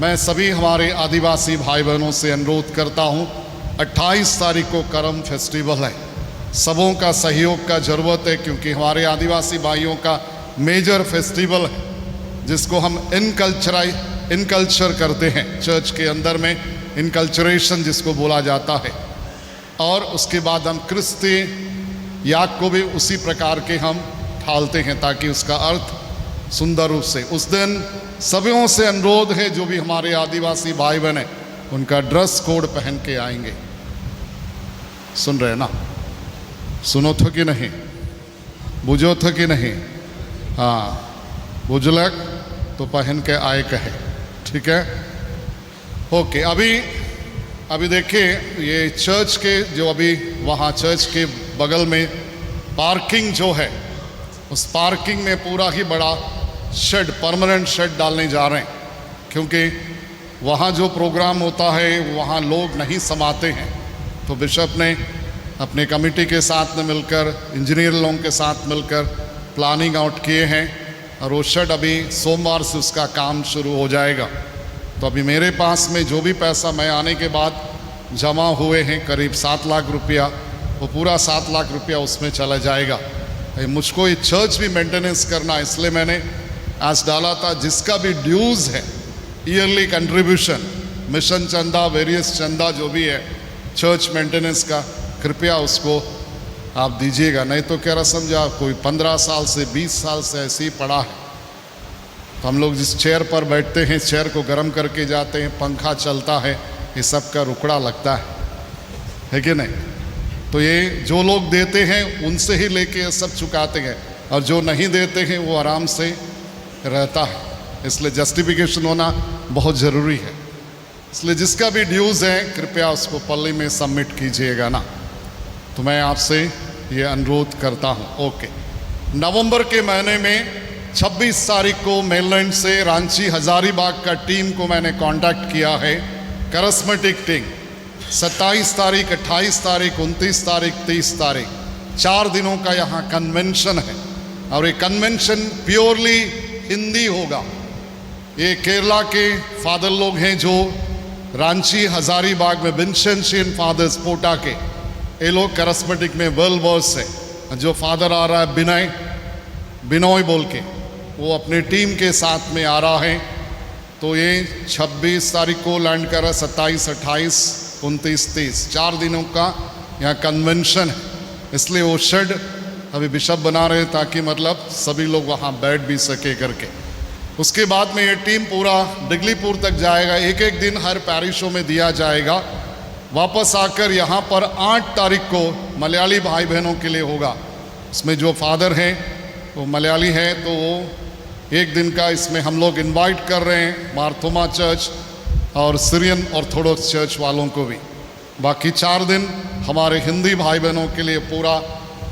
Speaker 3: मैं सभी हमारे आदिवासी भाई बहनों से अनुरोध करता हूँ, 28 तारीख को करम फेस्टिवल है। सबों का सहयोग का ज़रूरत है क्योंकि हमारे आदिवासी भाइयों का मेजर फेस्टिवल है जिसको हम इनकल्चर करते हैं चर्च के अंदर में, इनकल्चरेशन जिसको बोला जाता है। और उसके बाद हम क्रिस्ती याग को भी उसी प्रकार के हम ढालते हैं ताकि उसका अर्थ सुंदर रूप से। उस दिन सभी से अनुरोध है जो भी हमारे आदिवासी भाई बहन हैं उनका ड्रेस कोड पहन के आएंगे। सुन रहे ना? सुनो तो कि नहीं? बुझो तो कि नहीं? हाँ, बुझलक तो पहन के आए कहे, ठीक है? ओके, अभी देखिए ये चर्च के जो अभी वहाँ चर्च के बगल में पार्किंग जो है, उस पार्किंग में पूरा ही बड़ा शेड, परमानेंट शेड डालने जा रहे हैं क्योंकि वहाँ जो प्रोग्राम होता है वहाँ लोग नहीं समाते हैं। तो बिशप ने अपने कमेटी के साथ में मिलकर, इंजीनियर लोगों के साथ मिलकर प्लानिंग आउट किए हैं और वो शेड अभी सोमवार से उसका काम शुरू हो जाएगा। तो अभी मेरे पास में जो भी पैसा मैं आने के बाद जमा हुए हैं करीब 7 लाख रुपया, वो पूरा 7 लाख रुपया उसमें चला जाएगा। मुझको ये चर्च भी मेंटेनेंस करना, इसलिए मैंने आज डाला था जिसका भी ड्यूज़ है, ईयरली कंट्रीब्यूशन, मिशन चंदा, वेरियस चंदा जो भी है चर्च मेंटेनेंस का, कृपया उसको आप दीजिएगा। नहीं तो क्या रस्म जा कोई 15 साल से 20 साल से ऐसे ही पड़ा है। तो हम लोग जिस चेयर पर बैठते हैं, चेयर को गर्म करके जाते हैं, पंखा चलता है, ये सब का रुकड़ा लगता है कि नहीं? तो ये जो लोग देते हैं उनसे ही लेके सब चुकाते हैं और जो नहीं देते हैं वो आराम से रहता है। इसलिए जस्टिफिकेशन होना बहुत ज़रूरी है। इसलिए जिसका भी ड्यूज़ है कृपया उसको पल्ली में सबमिट कीजिएगा ना। तो मैं आपसे ये अनुरोध करता हूँ। ओके, नवंबर के महीने में 26 तारीख को मेलैंड से रांची हजारीबाग का टीम को मैंने कांटेक्ट किया है, करस्मेटिक टीम। 27 तारीख, 28 तारीख, 29 तारीख, 30 तारीख 4 दिनों का यहाँ कन्वेंशन है और ये कन्वेंशन प्योरली हिंदी होगा। ये केरला के फादर लोग हैं जो रांची हजारीबाग में विंसेंशियन फादर्स पोटा के, ये लोग करस्मेटिक में वर्ल्ड वर्स है। जो फादर आ रहा है बिनोय बोल के, वो अपने टीम के साथ में आ रहा है। तो ये 26 तारीख को लैंड कर रहा है, 27, 28, 29, 30 4 दिनों का यहाँ कन्वेंशन है। इसलिए वो शेड अभी बिशप बना रहे हैं ताकि मतलब सभी लोग वहाँ बैठ भी सके करके। उसके बाद में ये टीम पूरा डिगलीपुर तक जाएगा, एक दिन हर पैरिशों में दिया जाएगा। वापस आकर यहाँ पर 8 तारीख को मलयाली भाई बहनों के लिए होगा। इसमें जो फादर हैं वो मलयाली हैं, तो वो एक दिन का इसमें हम लोग इनवाइट कर रहे हैं, मार्थोमा चर्च और सीरियन ऑर्थोडॉक्स चर्च वालों को भी। बाकी 4 दिन हमारे हिंदी भाई बहनों के लिए पूरा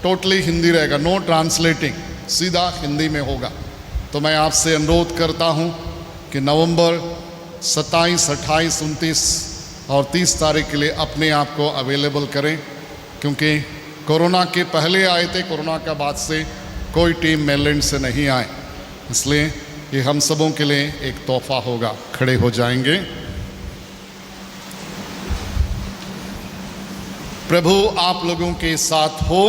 Speaker 3: टोटली हिंदी रहेगा, नो ट्रांसलेटिंग, सीधा हिंदी में होगा। तो मैं आपसे अनुरोध करता हूँ कि नवंबर 27, 28, 29 और 30 तारीख के लिए अपने आप को अवेलेबल करें, क्योंकि कोरोना के पहले आए थे, कोरोना का बाद से कोई टीम मेलैंड से नहीं आए, इसलिए ये हम सबों के लिए एक तोहफा होगा। खड़े हो जाएंगे। प्रभु आप लोगों के साथ हो।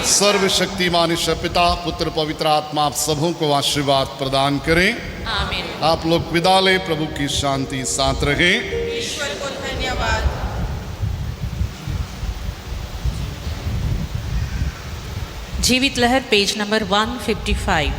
Speaker 3: सर्वशक्तिमान ईश्वर पिता, पुत्र, पवित्र आत्मा आप सबों को आशीर्वाद प्रदान करें।
Speaker 2: आमीन।
Speaker 3: आप लोग विदा लें। प्रभु की शांति साथ रहे।
Speaker 6: ईश्वर को धन्यवाद।
Speaker 2: जीवित लहर पेज नंबर 155।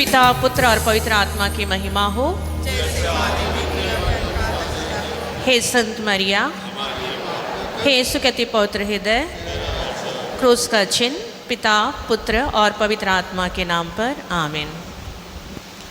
Speaker 2: पिता पुत्र और पवित्र आत्मा की महिमा हो। हे संत मरिया, हे यीशु के अति पवित्र हृदय, क्रूस का चिन्ह पिता पुत्र और पवित्र आत्मा के नाम पर आमीन।